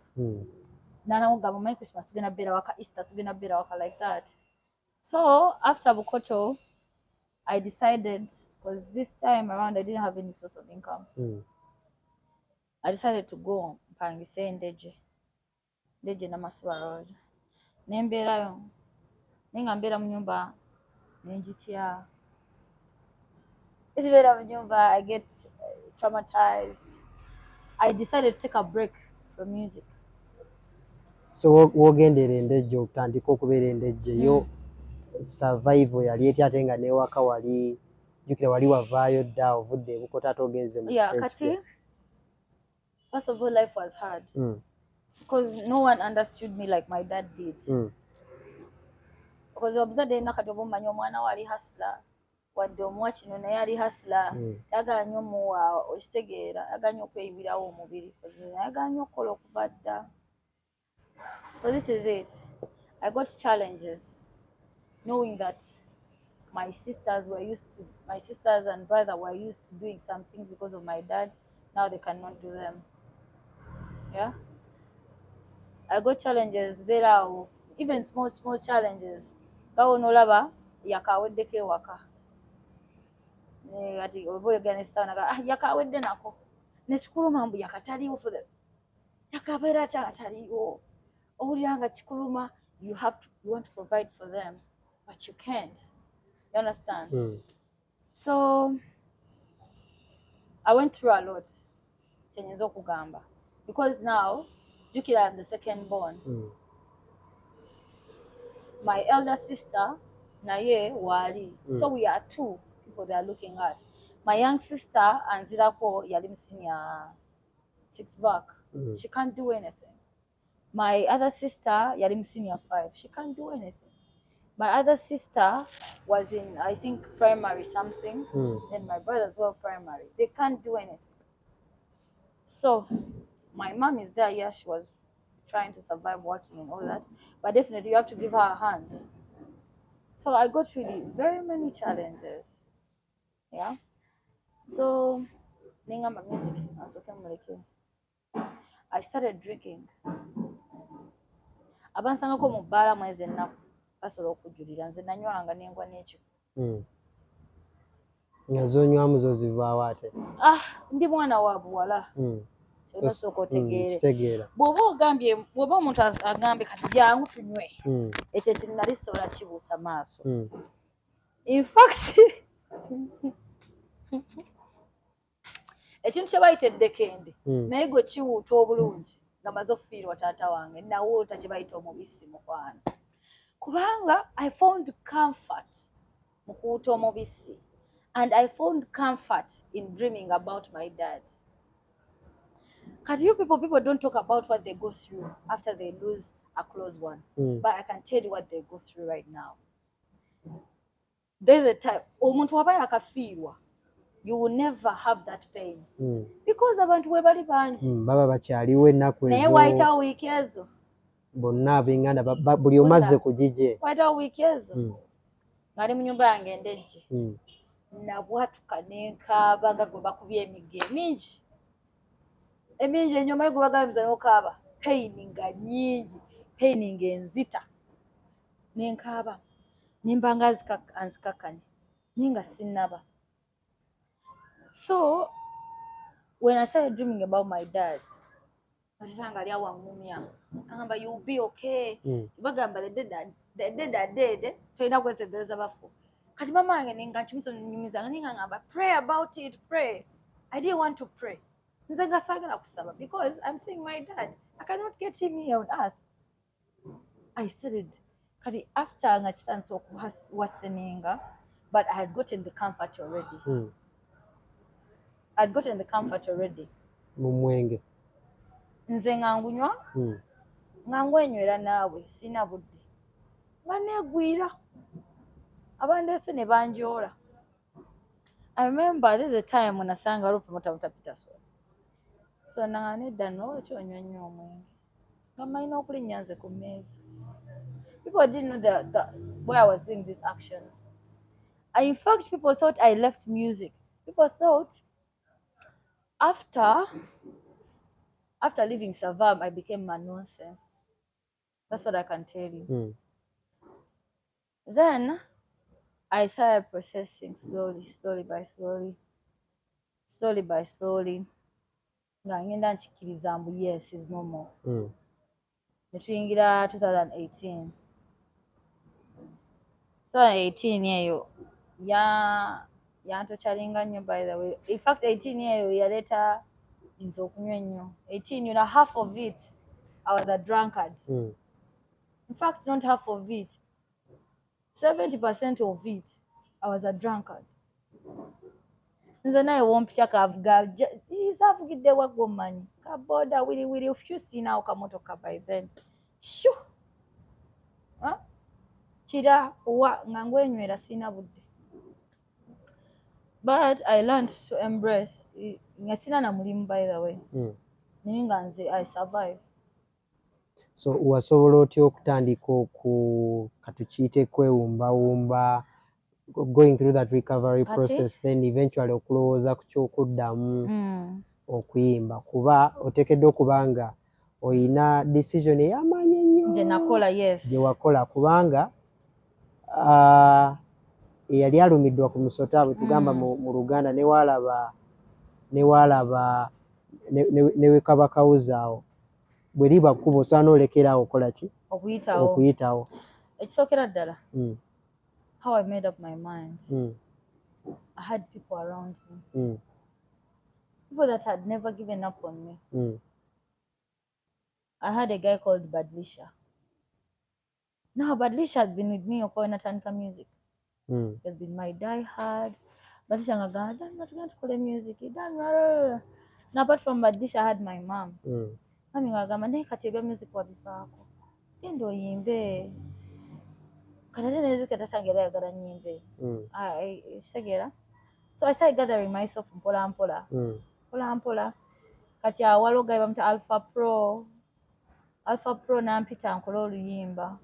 Nanawo gamba omanyi Christmas tugenda beera waka, Easter tugenda beera waka, like that. So after Bukoto, I decided, because this time around I didn't have any source of income. I decided to go mpangise Ndeje Namaswa Road. Nembeerayo nenga mbeera mu nyumba nenjitya. Isibeera mu nyumba, I get traumatized. I decided to take a break from music. So wogendera Ndeje okutandika okubeera Ndeje yo survival yali etya ate nga newaka wali jukira wali wavaayo dda ovudde Bukoto ate ogenze mu kati first of all life was hard because no one understood me like my dad did. Because obzadde nakati obumanyi omwana wali hustler wadde omuwa kino naye ali hustler yagala nnyo omuwa okitegeera yagala nnyo okweyibirawo omubiri yagala nnyo okukola okuva dda. So this is it. I got challenges knowing that my sisters and brother were used to doing some things because of my dad. Now they cannot do them. Yeah. I got challenges better, even small challenges. Gawo nolaba yakaweddeko ewaka. Ati oboyoganistan yakawedde nako. Nekikuluma mbu yakataliwo for the yakabeera kyataliwo. Owuliranga kikuluma, you want to provide for them, but you can't. You understand? So I went through a lot. Because now, jukira I'm the second born. My elder sister, naye wali. So we are two people they are looking at. My young sister, Anzirako, yalim senior 6 back. She can't do anything. My other sister, yalim senior 5. She can't do anything. My other sister was in, I think, primary something. Then my brother as well, primary. They can't do anything. So my mom is there. Yeah, she was trying to survive working and all that. But definitely you have to give her a hand. So I got really very many challenges. Yeah. So I started drinking. Abansangako mu bbala mwezi ennaku basobola okujulira nze nanywanga nengwa n'ekyo. Nga zonywamu zo zivaawo ate? Ndi mwana wa buwala. Kyonasooka otegeere. Bw'oba omuntu agambye kati jangu tunywe, ekyo ekintu nali sisobola kibuusa maaso. In fact, ekintu kye bayita eddekende naye gwe kiwuuta obulungi nga maze okufiirwa taata wange nawuuta kye bayita omubisi mukwano. Kubanga I found comfort mu kuwuuta omubisi, and I found comfort in dreaming about my dad. Because you people don't talk about what they go through after they lose a close one. But I can tell you what they go through right now. There's a time, omuntu wabaye akafiirwa, you will never have that pain. Because abantu we bali bangi. Baba bakyaliwo ennaku ezo. Naye wayitawo wiiki ezo. Bonna ab'enganda buli omazze ku gije. Wayitawo wiiki ezo. Ng'ali mu nnyumba yange Ndejje. nabwatuka nenkaaba nga gwe bakubye emigga emingi ennyo mayi gwe bagambiza n'okaaba pain nga nnyingi pain nga enzita nenkaaba nemba nga anzikakkanye naye nga sinnaba. So when I started dreaming about my dad, nasanga ali awaŋŋumya agamba you'll be okay. Bagamba the dead are dead, tolina kwesembereza bafu. Kati mama wange nenga nkimunyumizanga naye nga ngamba pray about it, pray. I didn't want to pray. Nze nga saagala kusaba because I'm seeing my dad. I cannot get him here on earth. I started kati after nga kitandise okuwaseninga, but I had gotten the comfort already. I'd gotten the comfort already. Mumwenge. Nze nga ngunywa nga ngwenywera naawe sina budde nga neegwira abandeese ne banjoola. I remember there's a time when nasanga olupomota mutapita so nanga nedda no kyonywa nnyo omwenge nga mmalina okulinnya nze ku mmeeza. People didn't know the why I was doing these actions. In fact, people thought I left music. People thought after leaving SAVAM, I became a nonsense. That's what I can tell you. Then I started processing slowly by slowly. Nga ngenda nkikkiriza mbu yes is normal. Ne tuyingira 2018. 2018 eyo yantochalinga nnyo by the way. In fact 18 eyo yaleeta nze okunywa ennyo. 18, you know, half of it I was a drunkard. In fact not half of it, 70% of it I was a drunkard. Nze naye wompya kavuga avugidde waggomanyi kaboda wili fyusiinawo kamotoka by then kira nga ngwenywera siina budde. But I learned to embrace nga sina na mulimu by the way. Naye nga nze I survive. So wasobola otya okutandika katukiyite kwewumbawumba, going through that recovery process, then eventually okulowooza ku kyokuddamu okuyimba, kuba oteekeddwa okubanga oyina decision ey'amaanyi ennyo gye wakola, kubanga eyali alumiddwa ku musota bwe tugamba mu Luganda newalaba newekabakawuzaawo bwe liba kkuba osaana olekerawo okola ki? Okuyitawo. Ekisookera ddala how I made up my mind. I had people around me, people that had never given up on me. I had a guy called Badlisha. Now Badlisha has been with me for Natandika music. He has been my die-hard. Badlisha ngagamba Danra tugenda tukole music. Danra. Now apart from Badlisha, I had my mom. Mami ngagamba naye kati ebya music wabivaako. Genda oyimbe. Kati ate music tatangira ayagala nnyimbe. Kitegeera. So I started gathering myself mpola mpola. Kati awaliwo guy bamuta Alpha Pro nampita nkola oluyimba.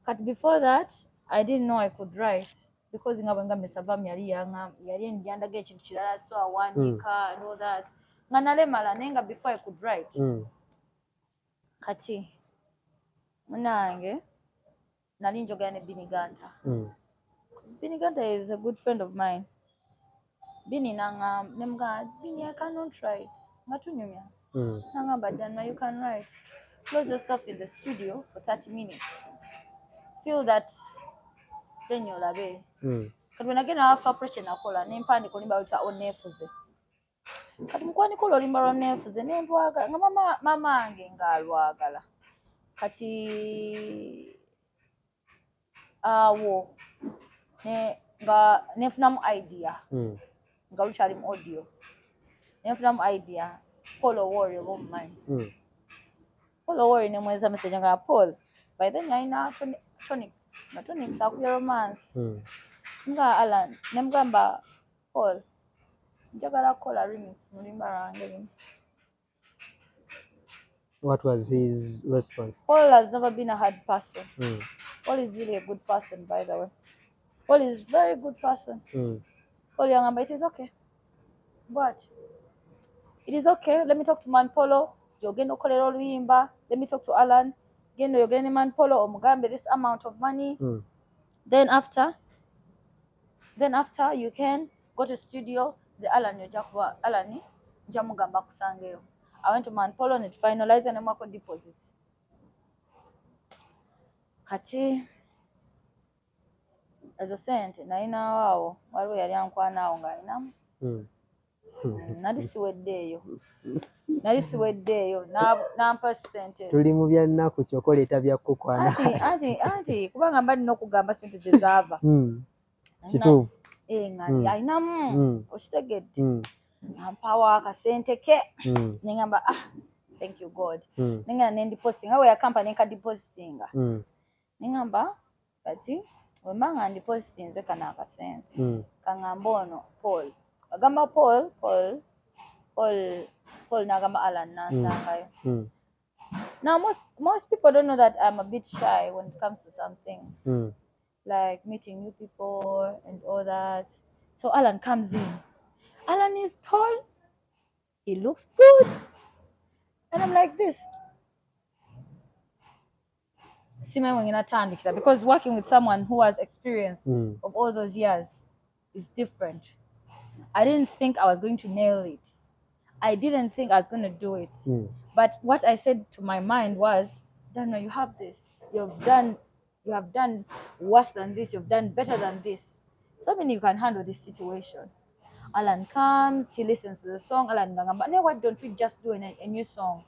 Kati before that, I didn't know I could write because nga bwenga SAVAM yali yandaga ekintu kirala so awandiika and all that. Nga nalemala naye nga before I could write. Kati munange nali njogera ne Biniganta. Biniganta is a good friend of mine. Bini nemga Bini, I cannot write. Ngatunyumya. Nangamba Danra, you can write. Close yourself in the studio for 30 minutes. Feel that then you'll obey. Kati wenagenda afa approach nakola nempandika olimba luta onefuze. Kati mukwandika olimba lwa nefuze nembwaga nga mama ange ngaalwagala. Kati awo nga nefunamu idea. Nga lukyali mu audio. Nefunamu idea. Paul Owori of mine. Paul Owori nemweza message nga Paul. By then yalina tonics. Na tonics akubya romance. Nga Alan nemugamba Paul njagala kukola remix mu limba lwange. What was his response? Paul has never been a hard person. Paul is really a good person, by the way. Paul is a very good person. call you and it is okay. What? It is okay. Let me talk to Manpolo. Yogendo kolera oluyimba. Let me talk to Alan. Gendo yogende Manpolo omugambe this amount of money. Then after you can go to studio. The Alan yojakuba Alani jamugamba kusangeyo. I went to Manpolo and finalize and mwako deposit. Kati ezo sente naina wao waliwo yali ankwana awo nga inamu. Nali siweddeeyo nampa sente tuli mu bya nnaku kyokoleeta byakukwana anti kubanga mba nina okugamba sente gye zaava kituufu ng'ali alinamu okitegedde nampawo akasente ke nengamba thank you God nengenda nendipositinga we yakampa nenkadipositinga nengamba kati wemba nga ndipositinze kana akasente kangamba ono Paul agamba Paul nagamba Alan nasangayo. Now most people don't know that I'm a bit shy when it comes to something like meeting new people and all that. So Alan comes in. Alan is tall. He looks good. And I'm like this. Because working with someone who has experience of all those years is different. I didn't think I was going to nail it. I didn't think I was going to do it. But what I said to my mind was, Danra, you have this. You have done worse than this. You've done better than this. So many you can handle this situation. Alan comes, he listens to the song. Alan gangamba, why don't we just do a new song?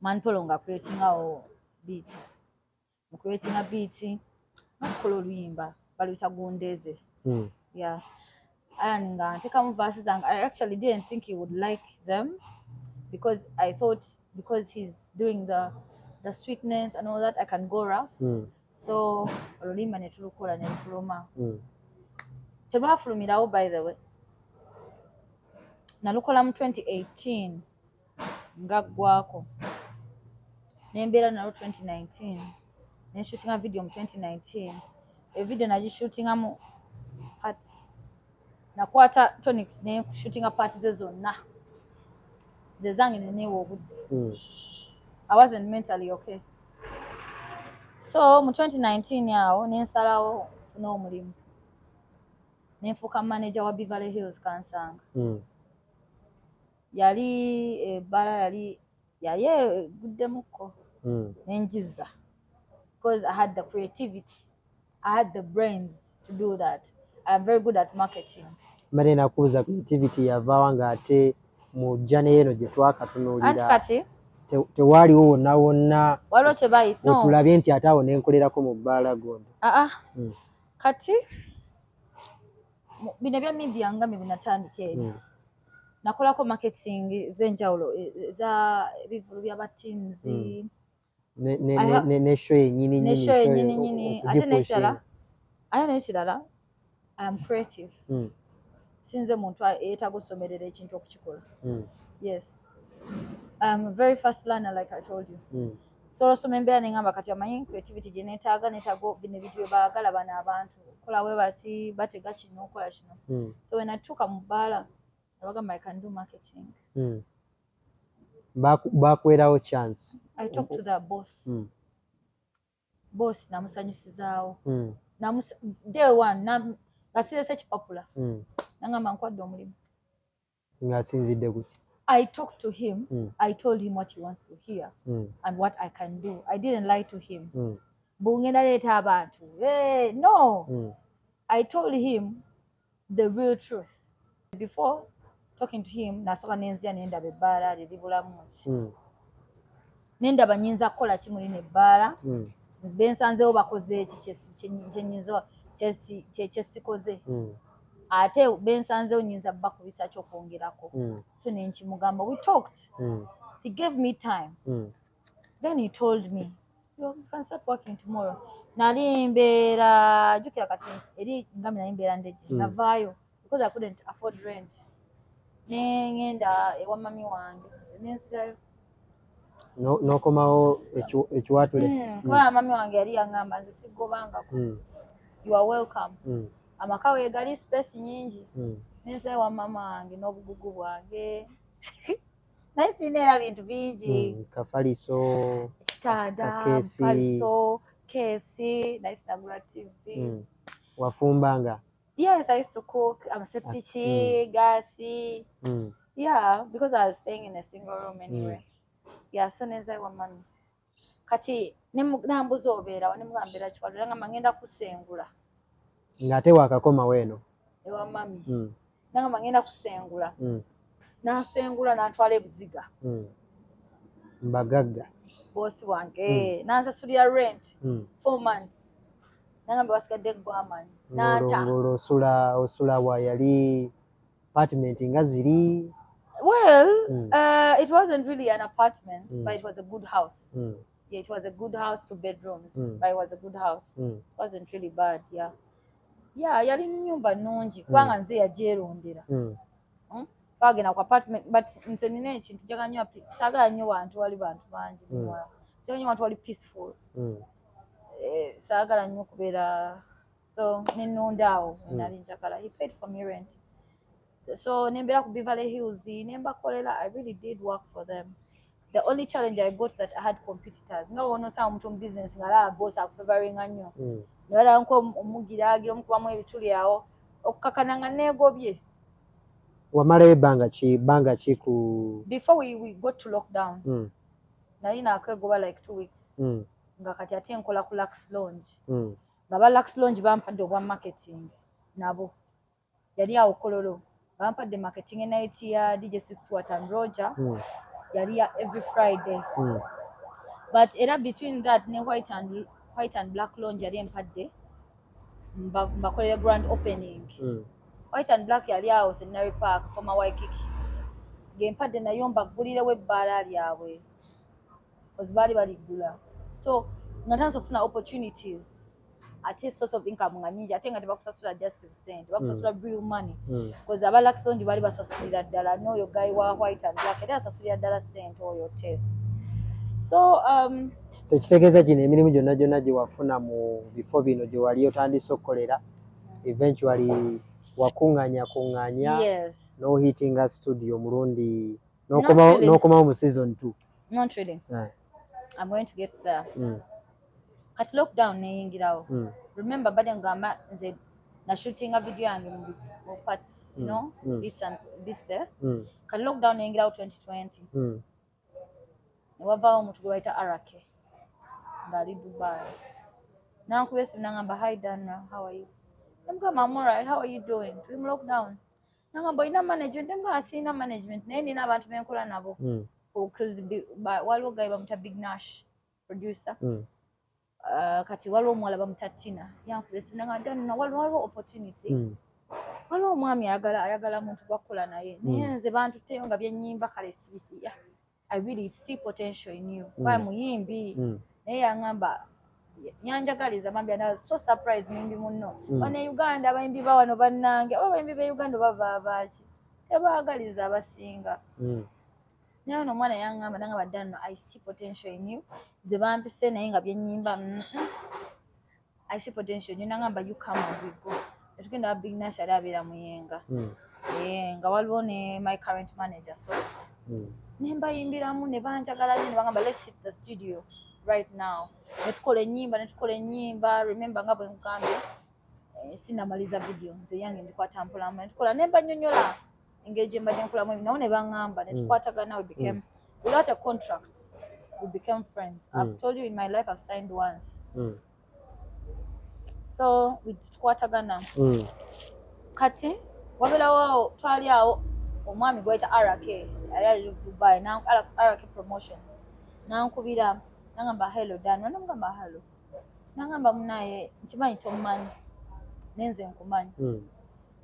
Manpolo nga creating a beat. Creating a beat. Not kololuyimba, baluita gondeze. Yeah. And take verses, and I actually didn't think he would like them because I thought because he's doing the sweetness and all that I can go rough. So olulima netulukola netuluma. Tebafulumirawo by the way. Nalukola mu 2018 ngaggwako. Nembeera nalo 2019. Ne shooting a video mu 2019. A video nagishootinga mu parts. Nakwata tonics ne shooting a parts ze zonna. Ze zange nenewo obudde. I wasn't mentally okay. So mu 2019 yawo nensalawo funa omulimu. Nenfuuka manager wa Beverly Hills kansanga. Yali ebbala yali eguddemuko. Nenjiza. Because I had the creativity. I had the brains to do that. I'm very good at marketing. Mane nakuuza creativity yavaawa ng'ate mu jjaneero gye twakatunuulira. Anti kati tewaaliwo wonna wonna waliwo kye bayita no otulabye nti ate awo nenkolerako mu bbaala gondo. Kati bino bya media nga bye binatandika eri nakolako marketing z'enjawulo za ebivulu by'abateens ne show yennyini ate n'ekirala I am creative. Sinze muntu yeetaaga osomerera ekintu okukikola. Yes. I'm a very fast learner like I told you. So osoma embeera nengamba kati amanyi creativity gye neetaaga bino ebintu bye baagala bano abantu kola we bati batega kino okola kino. So when I natuuka mu bbaala nabagamba I can do marketing. Bakuwerawo chance. I talked to the boss. Boss namusanyusizaawo. Day one nasirese kipapula. Nangamba nkwadde omulimu. Ng'asinzidde kuki? I talked to him. I told him what he wants to hear and what I can do. I didn't lie to him. Bungenda leeta abantu. No. I told him the real truth. Before talking to him, nasoka nenzia nendaba ebbaala libulamu ki. Nendaba nyinza kukola ki mulina ebbaala. Bensanzeewo bakoze eki kyesikoze. Ate bensanzeewo nyinza bakubisa kyokwongerako. So nenkimugamba, we talked. He gave me time. Then he told me, you can start working tomorrow. Nali mbeera jukira kati eri ngambi nali mbeera ndejje navaayo because I couldn't afford rent. Nengenda ewa mami wange nensirayo. N'okomawo ekiwaatule. Kubanga mami wange yali yaŋŋamba nze sigobangako. You are welcome. amaka weegali space nyingi nenze wa mama wange n'obugugu bwange naye sina bintu bingi kafaliso kitanda faliso kesi naye sinagula TV wafumbanga. Yes, I used to cook. I'm a septic, gassy. Yeah, because I was staying in a single room anyway. Yeah, so neza wa mami. Kati nambuzo obera, nemugambira chwalo nga mangenda kusengula. Ngate wakakoma weno. Ewa mami. Nga mangenda kusengula. Nasengula natwala ebuziga. Mbagagga. Bosi wange. Nanza sulia rent 4 months. Nanga basigadde gwamani. Ngolo osula wa yali apartment nga ziri. Well, it wasn't really an apartment, but it was a good house. Yeah, it was a good house, 2 bedrooms, but it was a good house. It wasn't really bad, yeah. Yeah, yali nyumba nungi, kwanga nze yajerondera. Bagena ku apartment, but nze nina ekintu jaga nnyo sagala nnyo wantu wali bantu bangi. Jaga nnyo wantu wali peaceful. Sagala nnyo kubeera, so nenondaawo nali njagala. He paid for me rent. So nembera ku Beverly Hills, nembakolera. I really did work for them. The only challenge I got that I had competitors. Nga wono sa omuntu mu business ngala boss akufavoring nnyo. Nala nko omugira agira omukubamu ebituli awo okukakananga negobye. Wamala banga ki ku before we got to lockdown. Nali nakegoba like 2 weeks. Nga kati ate nkola ku Lux Lounge. Nga ba Lux Lounge bampadde obwa marketing nabo. Yali awo Kololo. Bampadde marketing night ya DJ 6 Watt and Roger. Yali ya every Friday. But era between that ne white and black lounge yali empadde mbakolera grand opening. White and black yali awo Centenary Park for Waikiki. Gempadde nayo mbagulirewo ebbaala lyabwe. Because bali gula. So ngatanso ofuna opportunities. Ate source of income nga nyingi ate nga tebakusasula just cent bakusasula real money because abalax lounge bali basasulira ddala n'oyo guy wa white and black era asasulira ddala cent oyo test. So kitegeeza gino emirimu gyonna gye wafuna mu bifo bino gye wali otandise okukolera eventually wakuŋŋanya yes, no hitting a studio mulundi n'okomawo mu season 2. Not really. I'm going to get there. At lockdown neyingirawo. Remember bade ngamba nze na shooting a video yange mu parts, you know, bits. Kat lockdown neyingirawo 2020. Wavaawo omuntu gwe bayita Arake ngali Dubai. Nankubesi nangamba hi Danra, how are you? Namugamba I'm alright, how are you doing? Tuli mu lockdown. Nangamba ina management, namugamba sina management naye nina abantu benkola nabo. Because waliwo guy bamuta Big Nash producer. Kati waliwo omuwala bamuta Tina yankubesi nangamba Danra waliwo opportunity. Waliwo omwami ayagala muntu gwakola naye naye nze bantuteyo nga byennyimba kale sibisi. I really see potential in you. Why muyimbi? Naye yangamba nyanjagaliza mambya na so surprised muyimbi munno. Bane Uganda abayimbi bawano bannange abayimbi be Uganda bava abaaki tebaagaliza abasinga. Naye ono omwana yangamba nangamba Danra I see potential in you. Ze bampise naye nga byennyimba I see potential in you. Nangamba you come and we go. Tugenda wa Big Nash ali abeera Muyenga. Nga waliwo ne my current manager so nemba yimbiramu ne banjagala ne bangamba let's hit the studio right now. Netukola ennyimba. Remember nga bwe nkugambye sinamaliza video nze yange ndikwata mpolamu netukola nemba nnyonnyola engage mbadde nkolamu nawo ne bangamba netukwatagana we became without a contract we became friends. I've told you in my life I've signed once. So we tukwatagana. Kati wabelawo twali awo omwami gwayita Arake ali Dubai na Arake Promotions nankubira nangamba hello Danra nangamba hello nangamba munaye nkimanyi tomumanyi nenze nkumanyi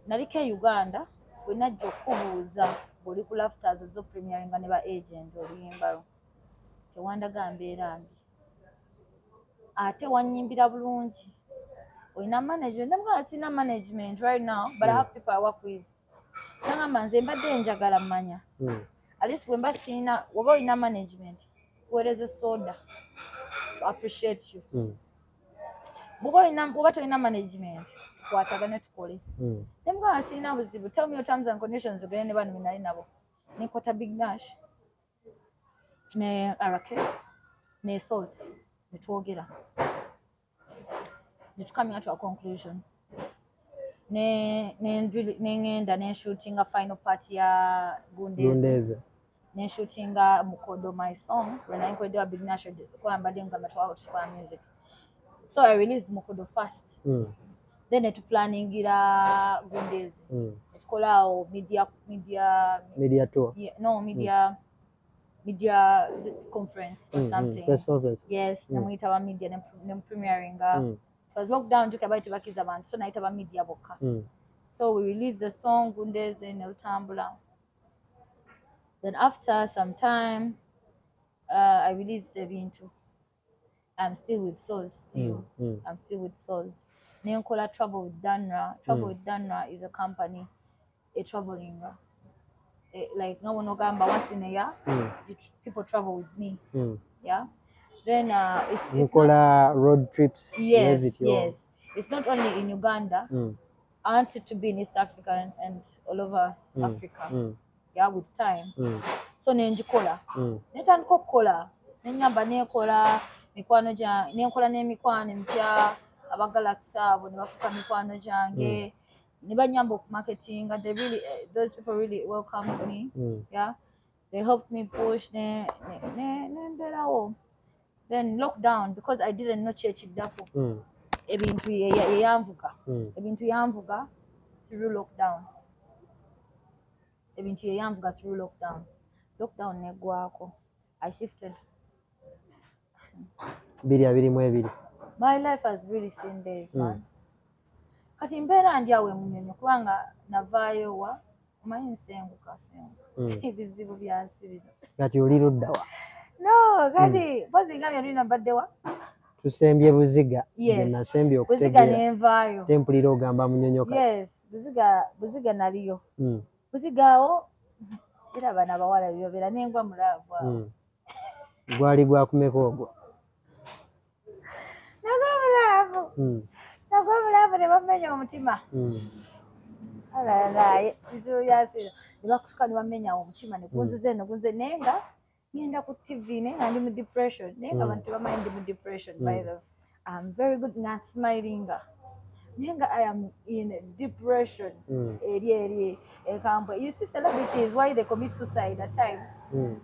naliko Uganda bwe najja okubuuza bw'oli ku lafters zo premiering ne ba agent oluyimbawo tewandaga mbeera mbi ate wannyimbira bulungi olina management nangamba sina management right now but I have people I work with. Nangamba nze mbadde njagala mmanya. At least when mba sina oba olina management weereze soda to appreciate you. bw'oba tolina management tukwatagane tukole ne mugamba sirina buzibu, tell me your terms and conditions ogende ne bano benali nabo ne nkwata Big Nash ne Arake ne Salt ne twogera ne tukamya to a conclusion ne ngenda ne shootinga final part ya Gundeze ne shootinga Mukodo my song when I nkwedde wa Big Nash kwa mbadde ngamba twakora music. So I released Mukodo first. Then it planningira Gundeze. It call out media tour. Yeah, no media conference or something. Press conference. Yes, namuita wa media nem premiering. It was lockdown juke abaito bakiza abantu so naita ba media boka. So we released the song Gundeze in Lutambula. Then after some time I released the Bintu. I'm still with Salt still. I'm still with Salt. Nenkola Travel with Danra. Travel with Danra is a company, a traveling. Like no one gamba once in a year, people travel with me. Yeah. Then it's Nenkola road trips. Yes, yes. It's not only in Uganda. I want it to be in East Africa and all over Africa. Yeah, with time. So nenjikola. Netandika okukola. Nenyamba nekola mikwano gyange nenkola n'emikwano empya abagalakisa abo ne bafuka mikwano gyange ne banyamba okumarketinga. They really those people really welcomed me. Yeah, they helped me push ne mberawo. Then lockdown, because I didn't know kyekiddako ebintu yanvuga through lockdown. Ebintu yanvuga through lockdown negwako. I shifted. My life has really seen days, man. Kati mbeera ndi awe munyonyo kubanga navaayo wa omanyi nsenguka ebizibu byansi bino. Kati oli ludda wa? No, kati pozi ngambye oli nabadde wa? Tusembye Buziga. Yes. Nasembye okutegeera. Buziga nenvaayo. Tempulira ogamba munyonyo kati. Yes, Buziga naliyo. Buziga awo era abana abawala byobera nengwa mulaavu awo. Gwali gwakumeka ogwo? Nagwamulaavu ne bamenya omutima. Alala bizibu byasira ne bakusuka ne bamenya omutima ne gunzize nenga ngenda ku TV nenga ndi mu depression nenga abantu bamanyi ndi mu depression. By the way, I'm very good at smiling. Nenga I am in depression. Eri ekambwe. You see celebrities why they commit suicide at times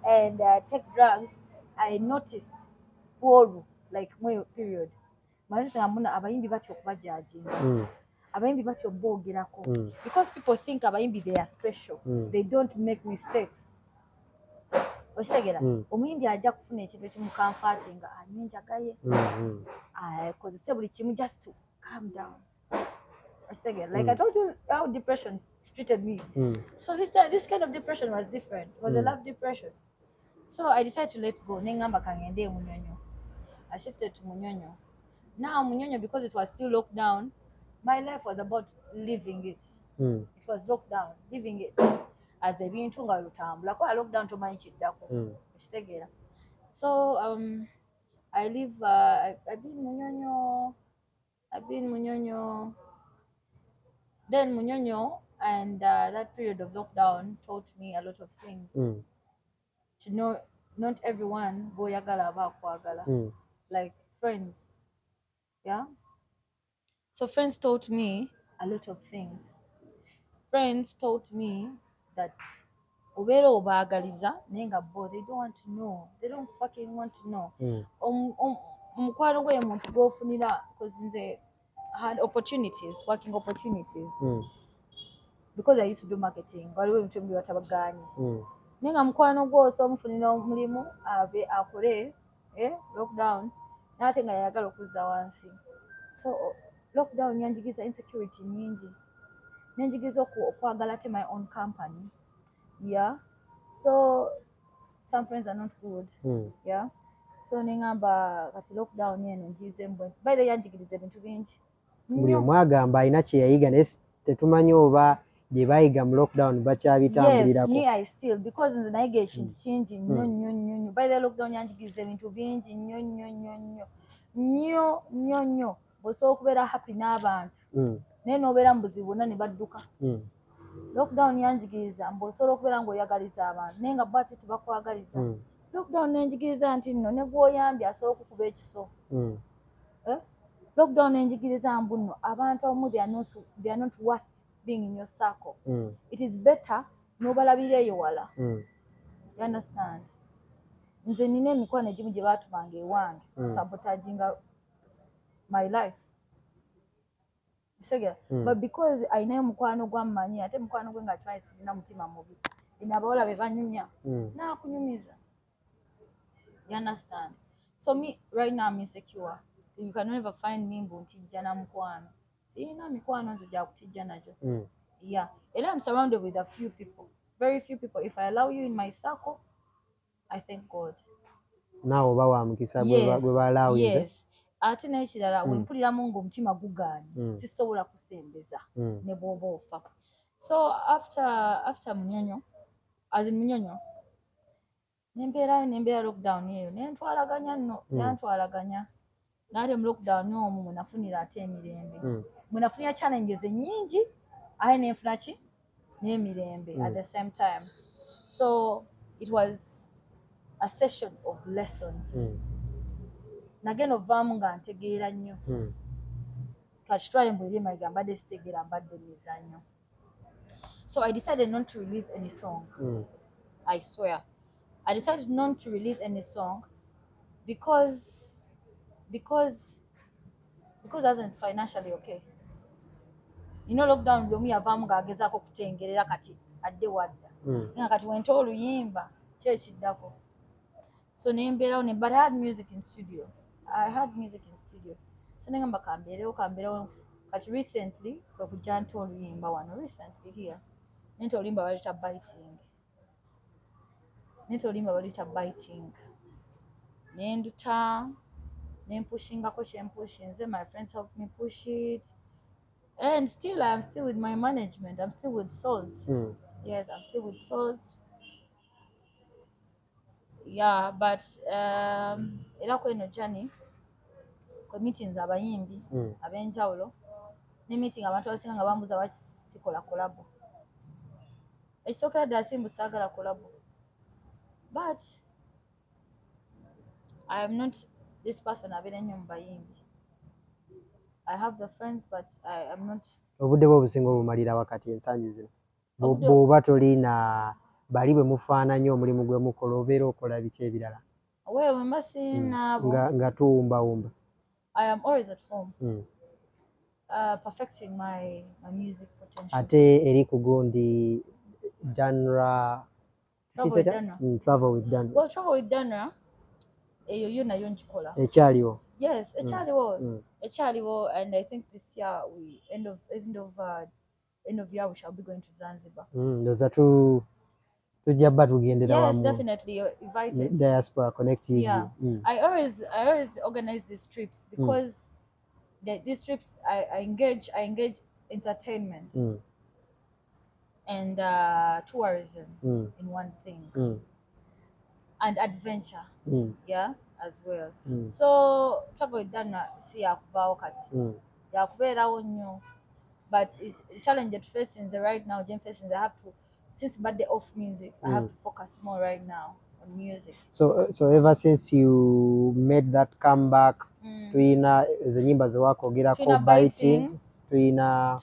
and take drugs. I noticed all like my period. Marisa amuna abayimbi batyo okubajajinga. Abayimbi batyo bogerako. Because people think abayimbi they are special. They don't make mistakes. Ostegera omuyimbi ajja kufuna ekintu ekimukamfatinga anyenjagaye. Kozesa buli kimu just to calm down. Ostegera like I told you how depression treated me. So this kind of depression was different. It was a love depression. So I decided to let go. Nengamba kangende munyonyo. I shifted to Munyonyo. Now Munyonyo, because it was still locked down, my life was about living it. It was locked down, living it as a bintu nga lutambula. Kwa lockdown to manyi kiddako. Kitegera. So I live. I've been Munyonyo. Then Munyonyo and that period of lockdown taught me a lot of things. To know not everyone boyagala abakwagala. Like friends. Yeah. So friends taught me a lot of things. Friends taught me that obera obagaliza nenga bo they don't want to know. They don't fucking want to know. Omukwano gwe muntu gofunira because nze had opportunities, working opportunities. Because I used to do marketing. Waliwo ebintu byo batabaganye. Nenga mukwano gwo so omufunira omulimu abe akole lockdown. Nate nga yagala okuzza wansi. So lockdown yanjigiza insecurity nyingi. Nenjigiza okwagala to my own company. Yeah. So some friends are not good. Yeah. So nengamba kati lockdown yeno njize mbwe. By the yanjigiriza ebintu bingi. Buli omwagamba alina kye yayiga naye tetumanyi oba bye bayiga mu lockdown bakyabitambulirako. Yes, me I still because nze nayiga ekintu kingi By the lockdown yanjigiriza ebintu bingi nnyo. osobola okubeera happy n'abantu naye n'obeera mu buzibu bonna ne badduka. Lockdown yanjigiriza mbu osobola okubeera ng'oyagaliza abantu naye nga bo ate tebakwagaliza. Lockdown nenjigiriza nti nno ne gw'oyambye asobola okukuba ekiso. Lockdown nenjigiriza mbu nno abantu abamu they are not worth being in your circle. It is better n'obalabira eyo wala. You understand? Nze nina emikono egimu gye baatubanga ewange sabotaginga my life. But because ayinayo mukwano gwammanyi ate mukwano gwe nga kimanyi sirina mutima mubi ina abawala be banyumya naakunyumiza. You understand? So me right now I'm insecure. You can never find me mbu ntijja na mukwano. Sirina mikwano nze gya kutijja najo. Yeah. And I'm surrounded with a few people. Very few people. If I allow you in my circle, I thank God. Now bawa mukisa gwe balaawo. Yes. Ate n'ekirala wempuliramu ng'omutima gugaanye sisobola kusembeza ne bw'oba ofa. So after munyonyo, as in munyonyo, nembeera lockdown eyo nentwalaganya nno yantwalaganya. Naate mu lockdown omwo mwe nafunira ate emirembe. Mwe nafunira challenges nnyingi aye nenfuna ki n'emirembe at the same time. So it was a session of lessons. Nagenda ovaamu nga ntegeera nnyo. Kati twale mbweri emayiga mbadde sitegeera mbadde mizannyo. So I decided not to release any song. I swear. I decided not to release any song because I wasn't financially okay. You know lockdown buli omu yavaamu ng'agezaako okutengerera kati adde wadda. Nga kati wenta oluyimba ki ekiddako. So nembeerawo ne but I had music in studio. So nengamba kambeerewo kati recently kwe kujja nti oluyimba wano recently here. Nenti oluyimba baluyita biting. Nenduta nempushingako kyempushinze. My friends helped me push it. And still, I'm still with my management. I'm still with Salt. Yes, I'm still with Salt. Yeah, but era kweno journey kwe meetings abayimbi ab'enjawulo ne meeting abantu abasinga nga bambuza lwaki sikola kolabo. Ekisookera ddala simbu saagala kolabo. But I am not this person abeera nnyo mu bayimbi. I have the friends but I am not. Obudde bwo obusinga obumalira wakati ensangi zino. Bw'oba tolina bali bwe mufaananya omulimu gwe mukola obeera okola biki ebirala? Wewe mba sinaabo. Nga tuwumbawumba. I am always at home. Perfecting my music potential. Ate eri ku gundi Danra. Travel with Danra. Well, Travel with Danra eyo yo nayo nkikola. Ekyaliwo. Yes, ekyaliwo and I think this year we end of year we shall be going to Zanzibar. Ndoza tujja bba tugendera wamu. Yes, definitely you're invited. Diaspora connect you. Yeah. I always organize these trips because these trips I engage entertainment and tourism in one thing. And adventure. Yeah, as well. So Travel with Danra si yakuvaawo kati. Yakubeerawo nnyo. But it's a challenge at first in the right now, Jane facing I have to, since birthday off music, I have to focus more right now on music. So ever since you made that comeback, tuina enyimba zewakogerako biting, tuina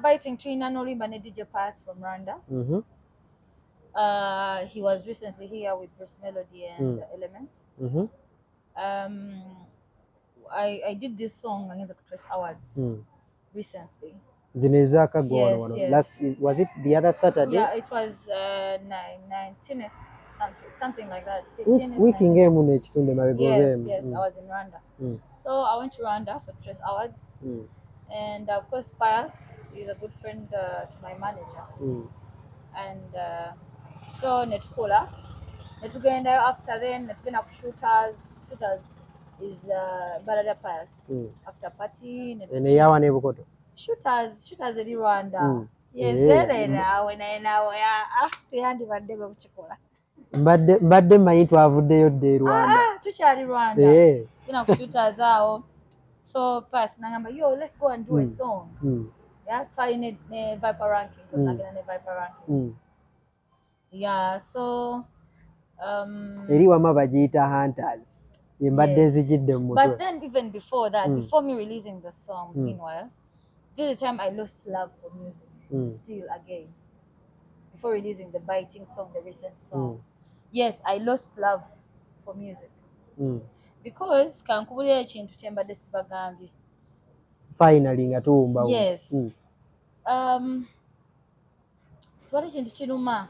biting, tuina nolimba ne DJ Pass from Rwanda. He was recently here with Bruce Melody and Element. I did this song against the Trace Awards recently. Zinezaka yes. Was it the other Saturday? Yeah, it was 19th, something like that. 15th. Yes, I was in Rwanda. So I went to Rwanda for Trace Awards. And of course, Pius is a good friend to my manager. And so netukola netugenda after then netugenda ku shooters is Barada Pius after party neyawa ne Bukoto shooters eri Rwanda. Yes, then nawe teyandibadde bwe kukikola mbadde manyi twavuddeyo dde Rwanda tukyali Rwanda tugenda ku shooters awo So pass nangamba, yo, let's go and do a song. Yeah, try ne Viper ranking because nagenda ne Viper ranking. Yeah, so eri wama bagiyita hunters embadde nzijidde mu mutwe. But then even before that, before me releasing the song, meanwhile, this is the time I lost love for music. Still again, before releasing the biting song, the recent song, yes, I lost love for music because kankubulira ekintu kyembadde sibagambye. Finally nga tuwumba. Yes. Twali kintu kiruma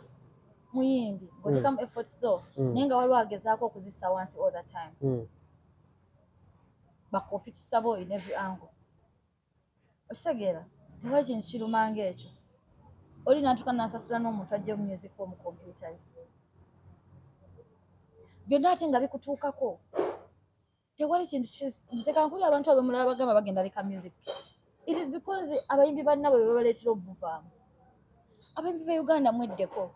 muyimbi ng'otekamu effort zo naye nga waliwo agezaako okuzissa wansi all the time. Bakopi kitabo in every angle. Okitegeera niba kintu kiruma ng'ekyo oli n'atuuka n'asasula n'omuntu ajja mu music wo mu kompyuta ye byonna ate nga bikutuukako. Tewali kintu ntekankulira abantu abamulaba bagamba bagenda leka music. It is because abayimbi bannaabwe bwe babaleetera obuvaamu. Abayimbi ba Uganda mweddeko.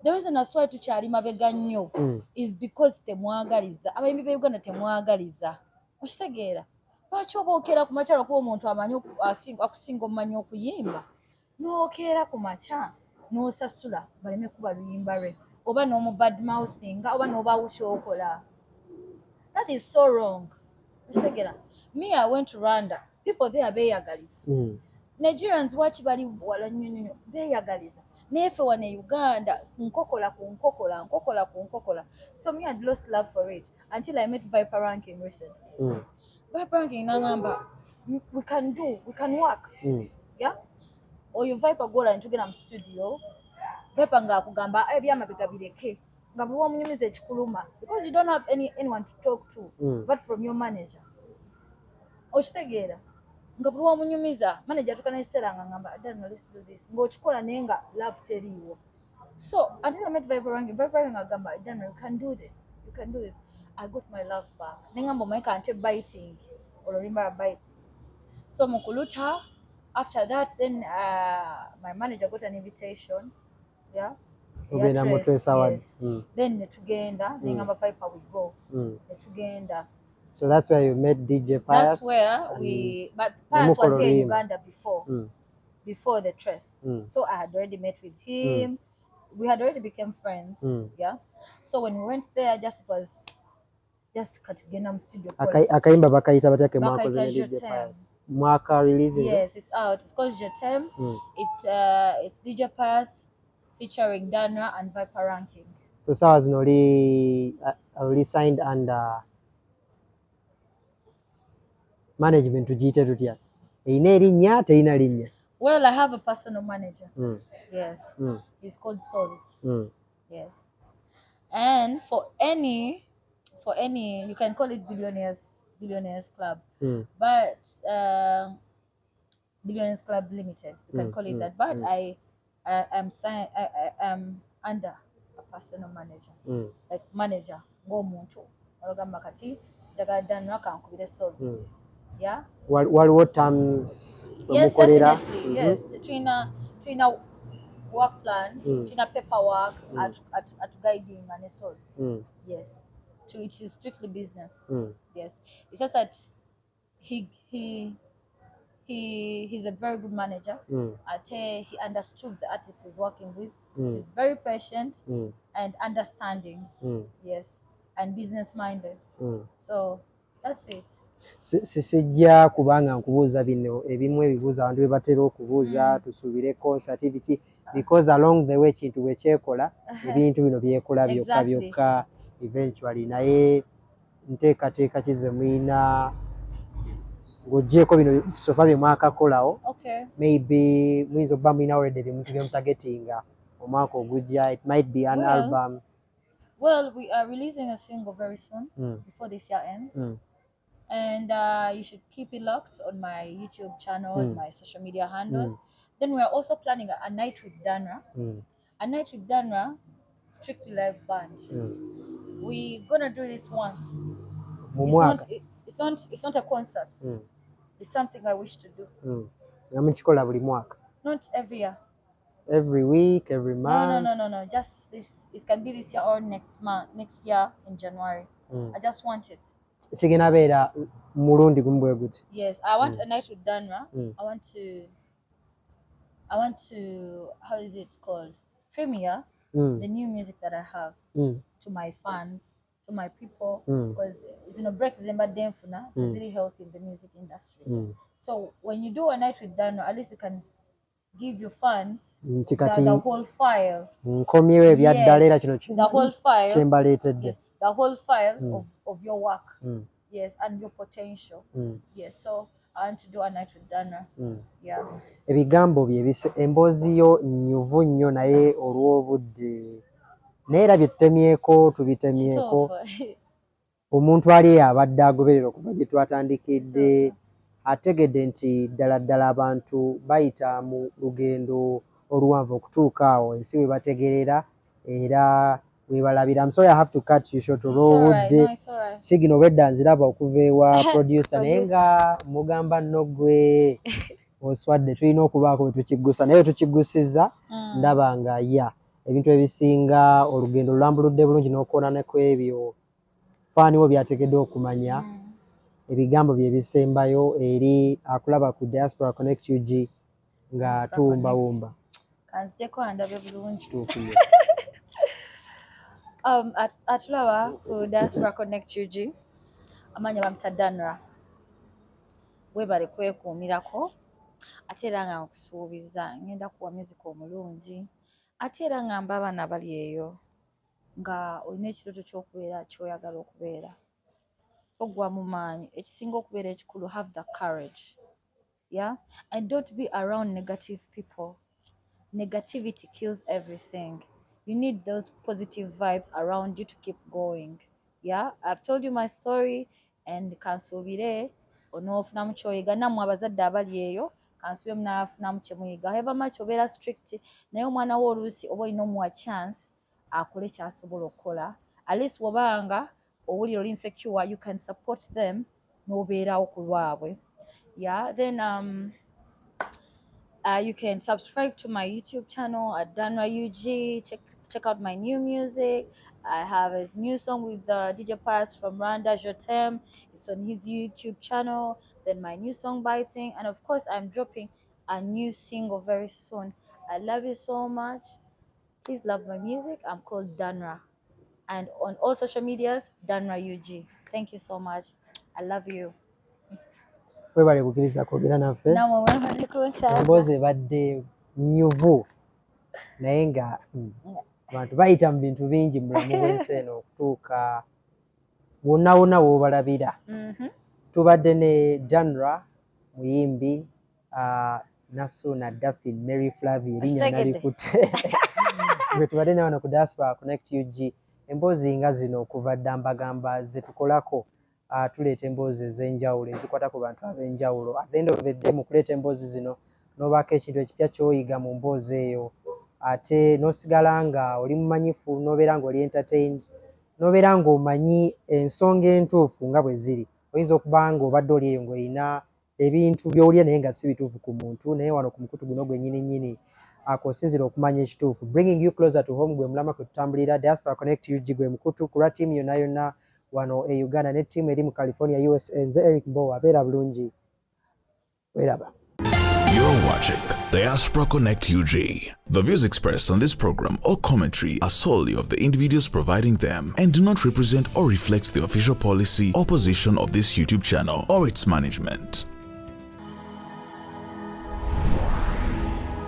The reason as why tukyali mabega nnyo is because temwagaliza. Abayimbi ba Uganda temwagaliza. Okitegeera lwaki oba okeera ku makya lwakuba omuntu amanyi akusinga omumanyi okuyimba n'okeera ku makya n'osasula baleme kuba luyimba lwe oba n'omubadmouthinga oba n'obaawo kyokola. That is so wrong. Okitegeera me I went to Rwanda, people there beeyagaliza. Nigerians wachi bali wala nnyo beeyagaliza naye ffe wano e Uganda nkokola. So me had lost love for it until I met Viper ranking recently. Viper ranking nangamba we can work. Yeah, oyo Viper gola ntugenda mu studio Viper ng'akugamba ebyama bigabireke nga buli wamunyumiza ekikuluma because you don't have anyone to talk to but from your manager. Okitegeera nga buli wamunyumiza manager atuuka n'ekiseera nga ngamba Danra, let's do this ng'okikola naye nga love teriiwo. So until I met Viper ranking agamba Danra, you can do this. I got my love back. Nengamba omaika ante biting olulimba biting. So mukuluta after that then my manager got an invitation. Yeah. Yes. Then netugenda nengamba Viper we go. Netugenda. So that's where you met DJ Pius. That's where but Pius was here in Uganda before the Trace. So I had already met with him. We had already become friends. Yeah. So when we went there, just katugenda mu studio. Akaimba bakayita batake mwakoze ne DJ Pius. Mwaka release. Yes, it's out. It's called Jetem. It's DJ Pius featuring Danra and Viper ranking. So SAVAM already signed under management tugiyite tutya eyina erinnya teyina linnya. Well, I have a personal manager. Yes. He's called Salt. Yes. And for any you can call it billionaires club. But Billionaires Club Limited, you can call it that. But I am under a personal manager. Like manager ng'omuntu olugamba kati njagala Danra kankubire Salt. Yeah. What terms? Yes, definitely. Yes, between work plan, between paperwork, at guiding and a sort. Yes. So it is strictly business. Yes. It's just that he's a very good manager. He understood the artist he's working with. He's very patient and understanding. Yes. And business minded. So that's it. Sijja kubanga nkubuuza bino ebimu ebibuuza abantu bye batera okubuuza tusuubire concert biki because along the way kintu bwe kyekola ebintu bino byekola byokka byokka eventually naye nteekateeka kize mwina ng'oggyeko bino sofa bye mwakakolawo maybe muyinza okuba mwina already ebintu bye mutagetinga omwaka ogujja. It might be an album. Well, we are releasing a single very soon before this year ends. And you should keep it locked on my YouTube channel, my social media handles. Then we are also planning a night with Danra. A night with Danra, strictly live band. We're gonna do this once. It's not a concert. It's something I wish to do. Not every year. Every week, every month. No. Just this. It can be this year or next year in January. I just want it. kigenda beera mulundi gumu bwe guti. Yes, I want a night with Danra. I want to how is it called? Premiere the new music that I have to my fans, to my people, because it's break Zimbabwe is really healthy in the music industry. So when you do a night with Danra, at least you can give your fans the whole file. The whole file. Yes, the whole file of your work. Yes, and your potential. Yes, so I want to do a night with Danra. Yeah. Ebigambo bye emboozi yo nnyuvu nnyo naye olw'obudde naye era byetutemyeko tubitemyeko omuntu ali abadde agoberera okuva gye twatandikidde ategedde nti ddala ddala abantu bayita mu lugendo oluwanvu okutuuka awo ensi we bategerera era we balabira. I'm sorry I have to cut you short olw'obudde sigino obwedda nziraba okuva ewa producer naye nga mugamba nno gwe oswadde tulina okubaako bwe tukiggusa naye tukiggusiza ndaba nga ebintu ebisinga olugendo lulambuludde bulungi n'okuwona ku ebyo faaniwo byategedde okumanya ebigambo bye bisembayo eri akulaba ku Diaspora Connect UG nga tuwumbawumba. Kanziteko andabe bulungi. Atulaba ku Diaspora Connect UG amanya bamita Danra. Webale kwekuumirako ate era nga nkusuubiza ngenda kuwa music omulungi ate era nga mba abaana bali eyo nga olina ekirooto ky'okubeera ky'oyagala okubeera ogwa mu maanyi ekisinga okubeera ekikulu have the courage, and don't be around negative people. Negativity kills everything. You need those positive vibes around you to keep going. I've told you my story and kansuubire onoofunamu kyoyiga nammwe abazadde abali eyo kansuubire munaafunamu kye muyiga. However much obeera strict naye omwana wo oluusi oba olina omuwa chance akole ky'asobola okukola. At least wobanga owulira oli insecure you can support them n'obeerawo ku lwabwe. Then you can subscribe to my YouTube channel at Danra UG. Check out my new music. I have a new song with DJ Pass from Rwanda, Je t'aime. It's on his YouTube channel. Then my new song Biting, and of course I'm dropping a new single very soon. I love you so much. Please love my music. I'm called Danra, and on all social medias Danra UG. Thank you so much. I love you. Webale kukiriza kwogera naffe. Emboozi ebadde nnyuvu naye nga abantu bayita mu bintu bingi mu bulamu bw'ensi eno okutuuka wonna wonna w'obalabira. Tubadde ne Danra muyimbi Nasu na Daffy Mary Flavie erinnya nalikutte bwe tubadde ne wano ku Diaspora Connect UG. Emboozi nga zino okuva dda mbagamba ze tukolako tuleeta emboozi ez'enjawulo ezikwata ku bantu ab'enjawulo. At the end of the day mu kuleeta emboozi zino n'obaako ekintu ekipya ky'oyiga mu mboozi eyo ate n'osigala nga oli mumanyifu n'obeera ng'oli entertained n'obeera ng'omanyi ensonga entuufu nga bwe ziri. Oyinza okuba ng'obadde oli eyo ng'olina ebintu by'owulira naye nga si bituufu ku muntu naye wano ku mukutu guno gwe nnyini akosinzira okumanya ekituufu. Bringing you closer to home gwe mulama kwe tutambulira. Diaspora Connect UG gwe mukutu ku lwa ttiimu yonna yonna wano e Uganda ne ttiimu eri mu California USA. Nze Eric Mbowa abeera bulungi weraba. You're watching Diaspora Connect UG. The views expressed on this program or commentary are solely of the individuals providing them and do not represent or reflect the official policy or position of this YouTube channel or its management.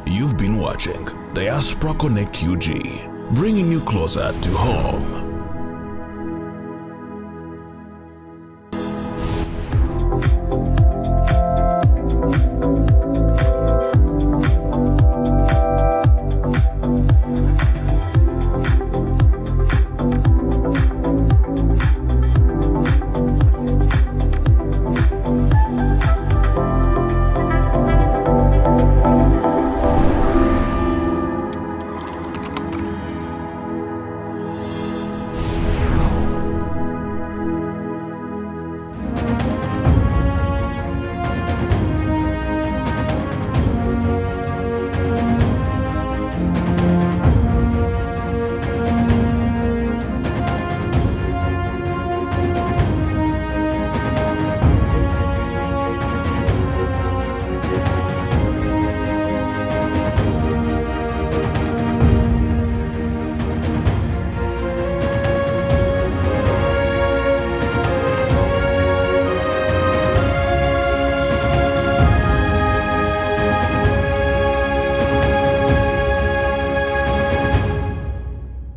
You've been watching Diaspora Connect UG, bringing you closer to home.